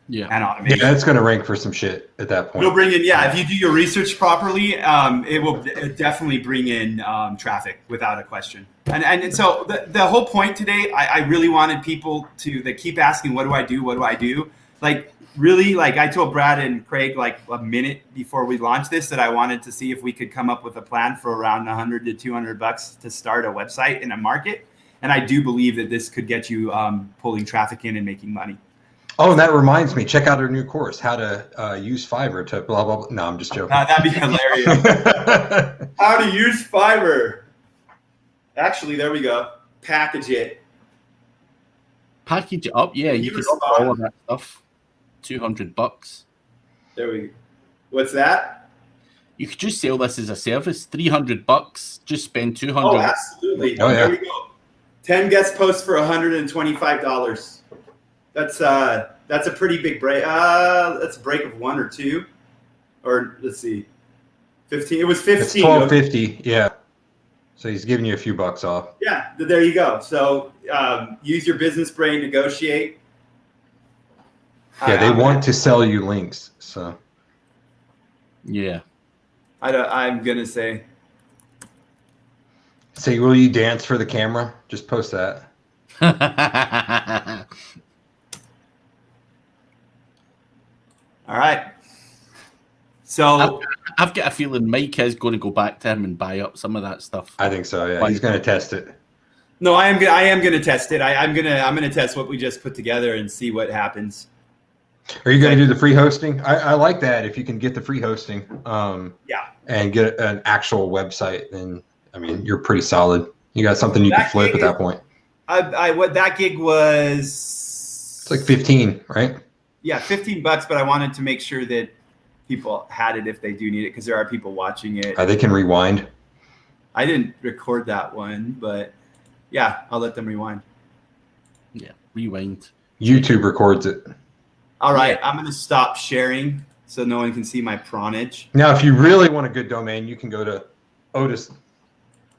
Yeah. And automation. Yeah, that's going to rank for some shit at that point. It'll bring in, if you do your research properly, it will definitely bring in traffic without a question. And so the whole point today, I really wanted people that keep asking, what do I do? What do I do? Like, really, like I told Brad and Craig like a minute before we launched this that I wanted to see if we could come up with a plan for around $100 to $200 to start a website in a market. And I do believe that this could get you pulling traffic in and making money. Oh, and that reminds me, check out our new course, how to use Fiverr to blah, blah, blah. No, I'm just joking. That'd be hilarious. How to use Fiverr. Actually, there we go. Package it. Package it up, yeah. You can respond. all of that stuff. $200. There we go. What's that? You could just sell this as a service. $300. Just spend $200. Oh, absolutely. Oh, yeah. There we go. 10 guest posts for $125. That's a pretty big break. That's a break of 1 or 2, or let's see, 15. It was 15. It's $12.50. Yeah. So he's giving you a few bucks off. Yeah, there you go. So use your business brain, negotiate. Yeah, they want to sell you links. So Yeah. I'm gonna say. Say, will you dance for the camera? Just post that. All right. So I've got a feeling Mike is going to go back to him and buy up some of that stuff. I think so. Yeah, he's going to test it. no, I am gonna test it. I'm gonna test what we just put together and see what happens. Are you going to do the free hosting? I like that. If you can get the free hosting, Yeah. and get an actual website, then I mean you're pretty solid. You got something you can flip at that point. What that gig was. It's like 15, right? Yeah, $15. But I wanted to make sure that people had it if they do need it, because there are people watching it. They can rewind. I didn't record that one, but yeah, I'll let them rewind. Yeah, rewind. YouTube records it. All right, I'm going to stop sharing so no one can see my prawnage. Now, if you really want a good domain, you can go to Otis.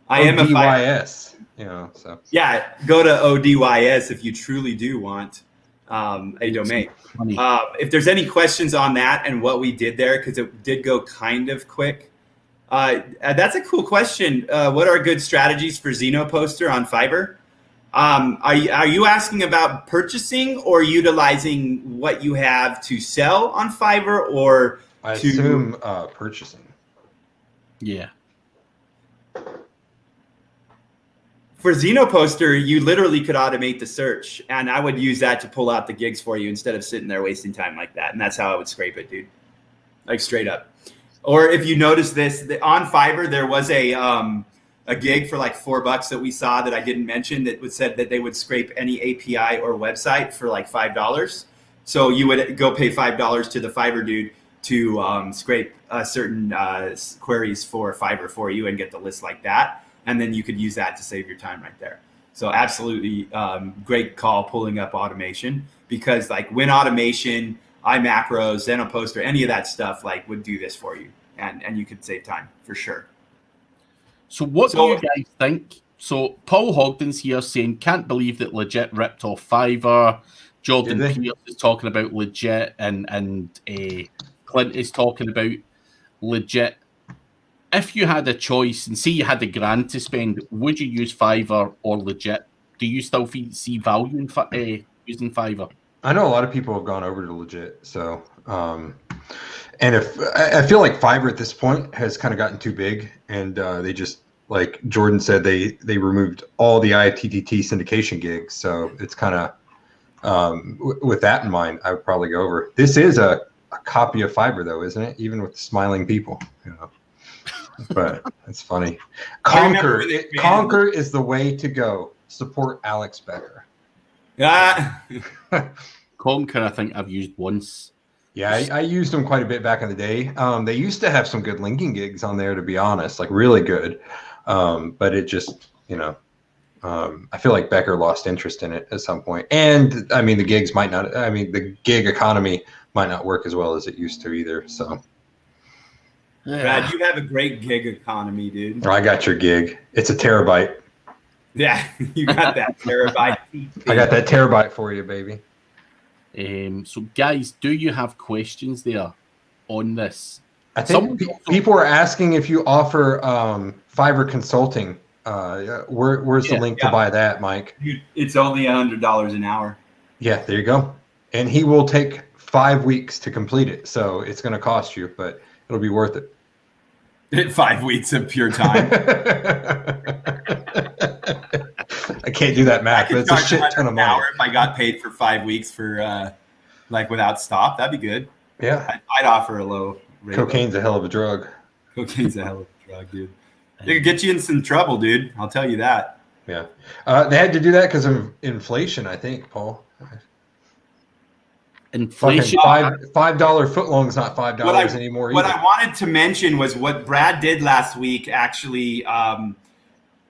I am a ODYS, you know, so. Yeah, go to ODYS if you truly do want a domain. If there's any questions on that and what we did there, because it did go kind of quick. That's a cool question. What are good strategies for Xenoposter on Fiverr? Are you asking about purchasing or utilizing what you have to sell on Fiverr, or I assume purchasing? Yeah. For Xenoposter, you literally could automate the search, and I would use that to pull out the gigs for you instead of sitting there wasting time like that. And that's how I would scrape it, dude. Like straight up. Or if you notice this, on Fiverr, there was a gig for like $4 that we saw that I didn't mention that said that they would scrape any API or website for like $5. So you would go pay $5 to the Fiverr dude to scrape certain queries for Fiverr for you and get the list like that. And then you could use that to save your time right there. So absolutely great call pulling up automation, because like Win Automation, iMacros, Xenoposter, any of that stuff like would do this for you, and you could save time for sure. So what do you guys think? So Paul Hogden's here saying, can't believe that Legit ripped off Fiverr. Jordan Pierce is talking about Legit, and Clint is talking about Legit. If you had a choice and see you had $1,000 to spend, would you use Fiverr or Legit? Do you still see value in using Fiverr? I know a lot of people have gone over to Legit. So, and if I feel like Fiverr at this point has kind of gotten too big, and they just, like Jordan said, they removed all the IFTTT syndication gigs. So it's kind of, with that in mind, I would probably go over. This is a copy of Fiverr though, isn't it? Even with the smiling people, you know. But it's funny. Conquer is the way to go. Support Alex Becker. Yeah. Conquer, I think I've used once. Yeah, I used them quite a bit back in the day. They used to have some good linking gigs on there, to be honest, like really good. But it just, you know, I feel like Becker lost interest in it at some point. And I mean, the gig economy might not work as well as it used to either. So. Yeah. Brad, you have a great gig economy, dude. I got your gig. It's a terabyte. Yeah, you got that terabyte. I got that terabyte for you, baby. So, guys, do you have questions there on this? I think people are asking if you offer Fiverr consulting. Where's the link to buy that, Mike? It's only $100 an hour. Yeah, there you go. And he will take 5 weeks to complete it, so it's going to cost you, but it'll be worth it. 5 weeks of pure time. I can't do that math, but it's a shit ton of money. If I got paid for 5 weeks for like without stop, that'd be good. Yeah, I'd offer a low rate. Cocaine's a hell of a drug. Cocaine's a hell of a drug, dude. It could get you in some trouble, dude. I'll tell you that. Yeah, they had to do that because of inflation, I think, Paul. Inflation. $5 footlong is not $5 anymore. What I wanted to mention was what Brad did last week. Actually,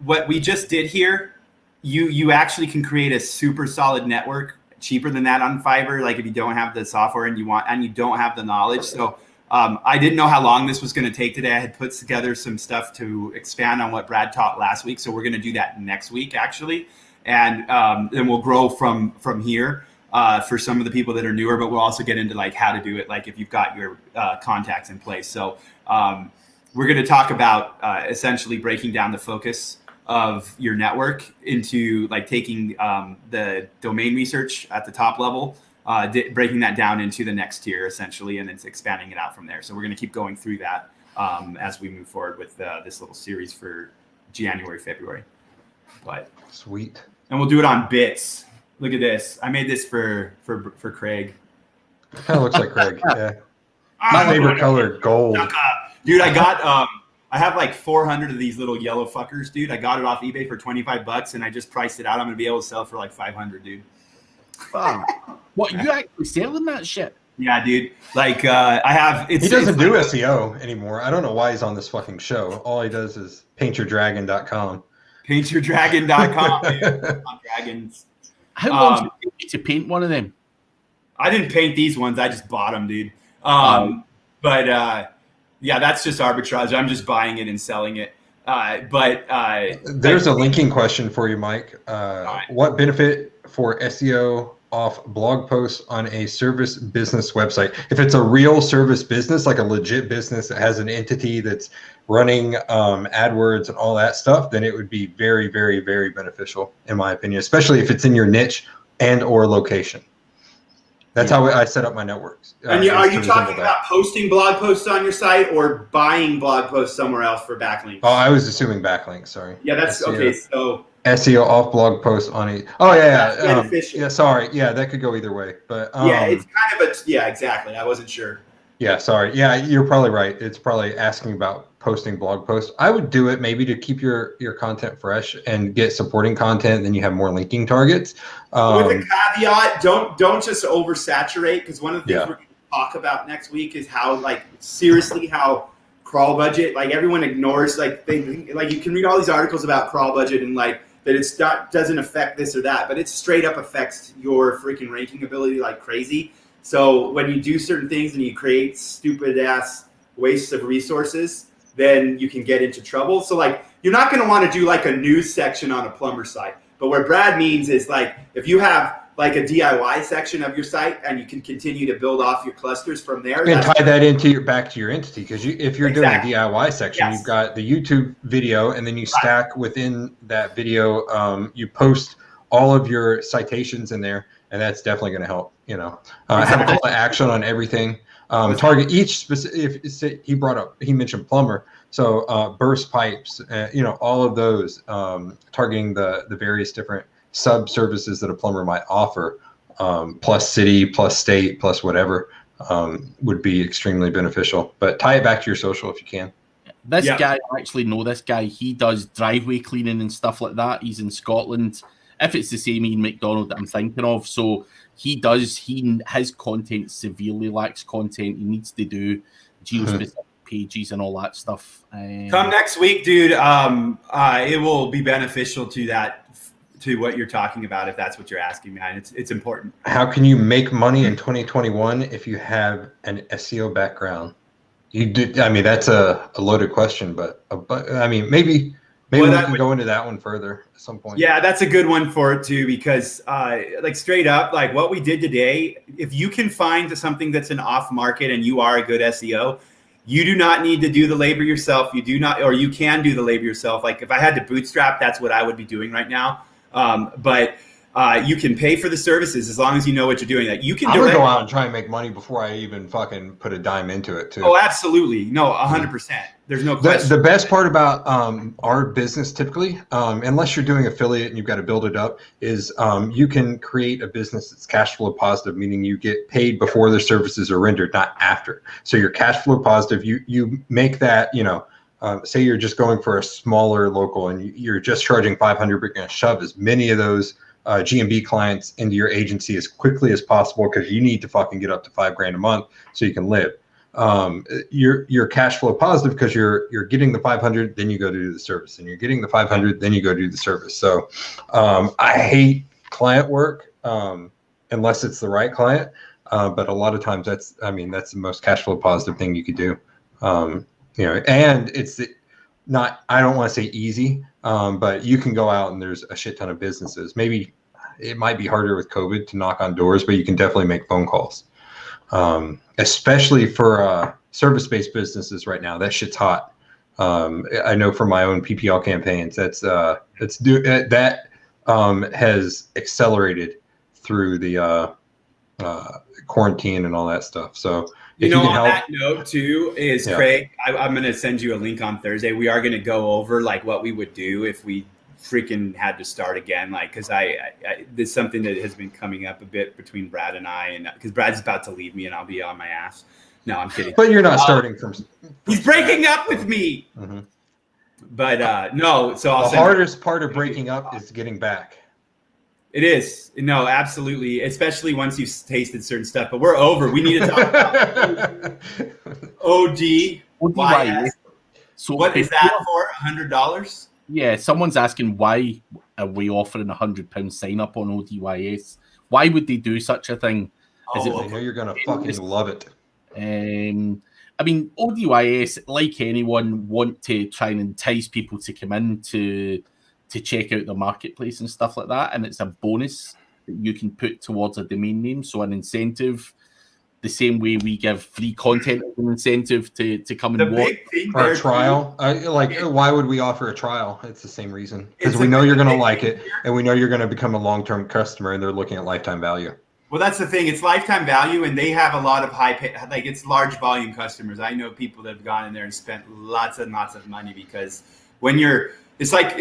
what we just did here, you actually can create a super solid network cheaper than that on Fiverr. Like if you don't have the software and you don't have the knowledge. So I didn't know how long this was going to take today. I had put together some stuff to expand on what Brad taught last week. So we're going to do that next week actually, and then we'll grow from here. for some of the people that are newer, but we'll also get into like how to do it, like if you've got your contacts in place. So we're going to talk about essentially breaking down the focus of your network into like taking the domain research at the top level, breaking that down into the next tier essentially, and then expanding it out from there. So we're going to keep going through that as we move forward with this little series for January, February. But sweet. And we'll do it on bits. Look at this. I made this for Craig. Kind of looks like Craig. Yeah. My favorite color, gold. Dude, I got I have like 400 of these little yellow fuckers, dude. I got it off eBay for $25 and I just priced it out. I'm gonna be able to sell it for like 500, dude. What, you actually selling that shit? Yeah, dude. Like I have. He doesn't do SEO anymore. I don't know why he's on this fucking show. All he does is paintyourdragon.com. Paintyourdragon.com. Dragons. How long did it take you to paint one of them? I didn't paint these ones. I just bought them, dude. But yeah, that's just arbitrage. I'm just buying it and selling it. There's a linking question for you, Mike. Right. What benefit for SEO off blog posts on a service business website? If it's a real service business, like a legit business that has an entity that's running AdWords and all that stuff, then it would be very, very, very beneficial, in my opinion, especially if it's in your niche and or location. That's how I set up my networks. And are you talking about posting blog posts on your site or buying blog posts somewhere else for backlinks? Oh, I was assuming backlinks. Sorry. Yeah, that's SEO. Okay. So SEO off blog posts on it. Oh yeah, yeah. Sorry. Yeah, that could go either way. But yeah, it's kind of yeah, exactly. I wasn't sure. Yeah, sorry. Yeah, you're probably right. It's probably asking about posting blog posts. I would do it maybe to keep your content fresh and get supporting content. Then you have more linking targets. With a caveat, don't just oversaturate, because one of the things we're going to talk about next week is how how crawl budget, like everyone ignores, like you can read all these articles about crawl budget and like that it's not doesn't affect this or that, but it straight up affects your freaking ranking ability like crazy. So when you do certain things and you create stupid ass wastes of resources, then you can get into trouble. So like, you're not going to want to do like a news section on a plumber site. But what Brad means is like, if you have like a DIY section of your site and you can continue to build off your clusters from there. And tie that into back to your entity. Because if you're doing a DIY section, you've got the YouTube video, and then you stack within that video, you post all of your citations in there. And that's definitely going to help, have a call to action on everything. Target each specific, if he mentioned plumber. So burst pipes, all of those, targeting the various different sub services that a plumber might offer, plus city, plus state, plus whatever, would be extremely beneficial. But tie it back to your social if you can. This guy, I actually know this guy. He does driveway cleaning and stuff like that. He's in Scotland. If it's the same Ian McDonald that I'm thinking of. So his content severely lacks content. He needs to do geo-specific pages and all that stuff. Come next week, dude. It will be beneficial to what you're talking about, if that's what you're asking, man. It's important. How can you make money in 2021 if you have an SEO background? That's a loaded question, but maybe we can go into that one further at some point. Yeah, that's a good one for it too, because straight up, like what we did today, if you can find something that's an off market and you are a good SEO, you do not need to do the labor yourself. You can do the labor yourself. Like if I had to bootstrap, that's what I would be doing right now. But you can pay for the services as long as you know what you're doing. Like you can I would go out and try and make money before I even fucking put a dime into it too. Oh, absolutely. No, 100%. There's no question. The best part about our business typically, unless you're doing affiliate and you've got to build it up, is you can create a business that's cash flow positive, meaning you get paid before the services are rendered, not after. So you're cash flow positive. You make that, say you're just going for a smaller local and you're just charging 500, but you're going to shove as many of those GMB clients into your agency as quickly as possible, because you need to fucking get up to $5,000 a month so you can live. You're cash flow positive because you're getting the 500, then you go to do the service, and you're getting the 500, then you go do the service. So I hate client work unless it's the right client, but a lot of times that's the most cash flow positive thing you could do. And it's not, I don't want to say easy, but you can go out and there's a shit ton of businesses. Maybe it might be harder with COVID to knock on doors, but you can definitely make phone calls, especially for service-based businesses right now. That shit's hot. I know from my own PPL campaigns, that has accelerated through the quarantine and all that stuff. So you know, on that note too, is Craig, I'm going to send you a link on Thursday. We are going to go over like what we would do if we freaking had to start again. Like, cause there's something that has been coming up a bit between Brad and I, and cause Brad's about to leave me and I'll be on my ass. No, I'm kidding. But you're not starting from he's breaking up with me. Mm-hmm. But no, so the hardest part of breaking up is getting back. It is. No, absolutely. Especially once you've tasted certain stuff. But we're over. We need to talk about ODYS. So what is that for? $100? Yeah, someone's asking why are we offering £100 sign up on ODYS? Why would they do such a thing? I know you're gonna fucking love it. I mean, ODYS, like anyone, want to try and entice people to come in to check out the marketplace and stuff like that, and it's a bonus that you can put towards a domain name. So an incentive, the same way we give free content as an incentive to come and watch. Or a trial. Why would we offer a trial? It's the same reason. Because we know you're going to like it, and we know you're going to become a long-term customer, and they're looking at lifetime value. Well, that's the thing. It's lifetime value, and they have a lot of it's large volume customers. I know people that have gone in there and spent lots and lots of money because when you're It's like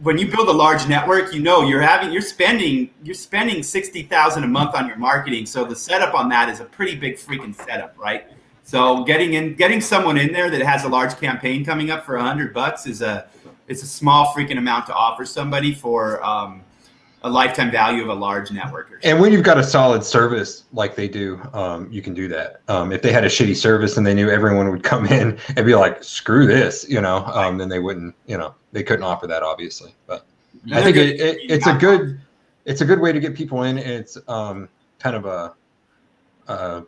when you build a large network, you know you're spending $60,000 a month on your marketing. So the setup on that is a pretty big freaking setup, right? So getting someone in there that has a large campaign coming up for $100 is a small freaking amount to offer somebody for a lifetime value of a large network. And when you've got a solid service like they do, you can do that. If they had a shitty service and they knew everyone would come in and be like, screw this, then they wouldn't, they couldn't offer that obviously. But I think it's a good way to get people in. It's kind of a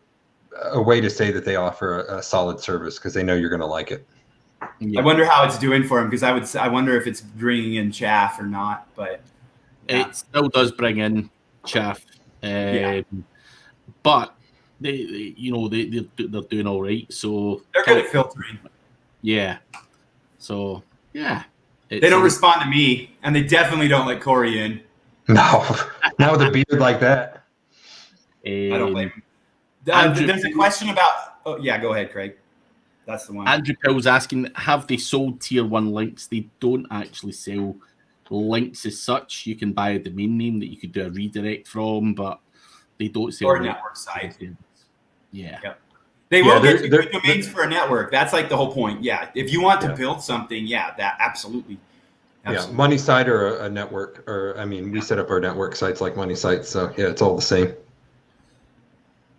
way to say that they offer a solid service because they know you're going to like it. Yeah. I wonder how it's doing for them because I wonder if it's bringing in chaff or not, but. Yeah. It still does bring in chaff, but they're doing all right. So they're good at filtering. Yeah. So yeah, they don't respond to me, and they definitely don't let Corey in. No, not with a beard like that. I don't blame him. There's a question about. Oh yeah, go ahead, Craig. That's the one. Andrew Pill's asking, have they sold tier 1 links? They don't actually sell links as such. You can buy a domain name that you could do a redirect from, but they don't sell or network site. Yeah. Yep. They will get you good domains for a network. That's like the whole point. Yeah. If you want to build something, that absolutely. Yeah, money site or a network, we set up our network sites like money sites, so yeah, it's all the same.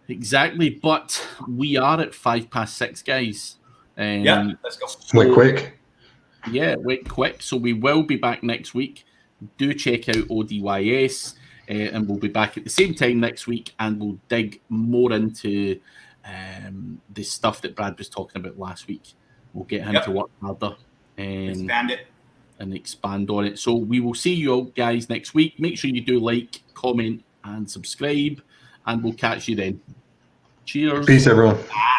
Exactly, but we are at 6:05, guys. Let's go. Went quick. Yeah, it went quick. So we will be back next week. Do check out ODYS, and we'll be back at the same time next week, and we'll dig more into the stuff that Brad was talking about last week. We'll get him to work harder and expand on it. So we will see you all guys next week. Make sure you do like, comment, and subscribe, and we'll catch you then. Cheers. Peace, everyone. Bye.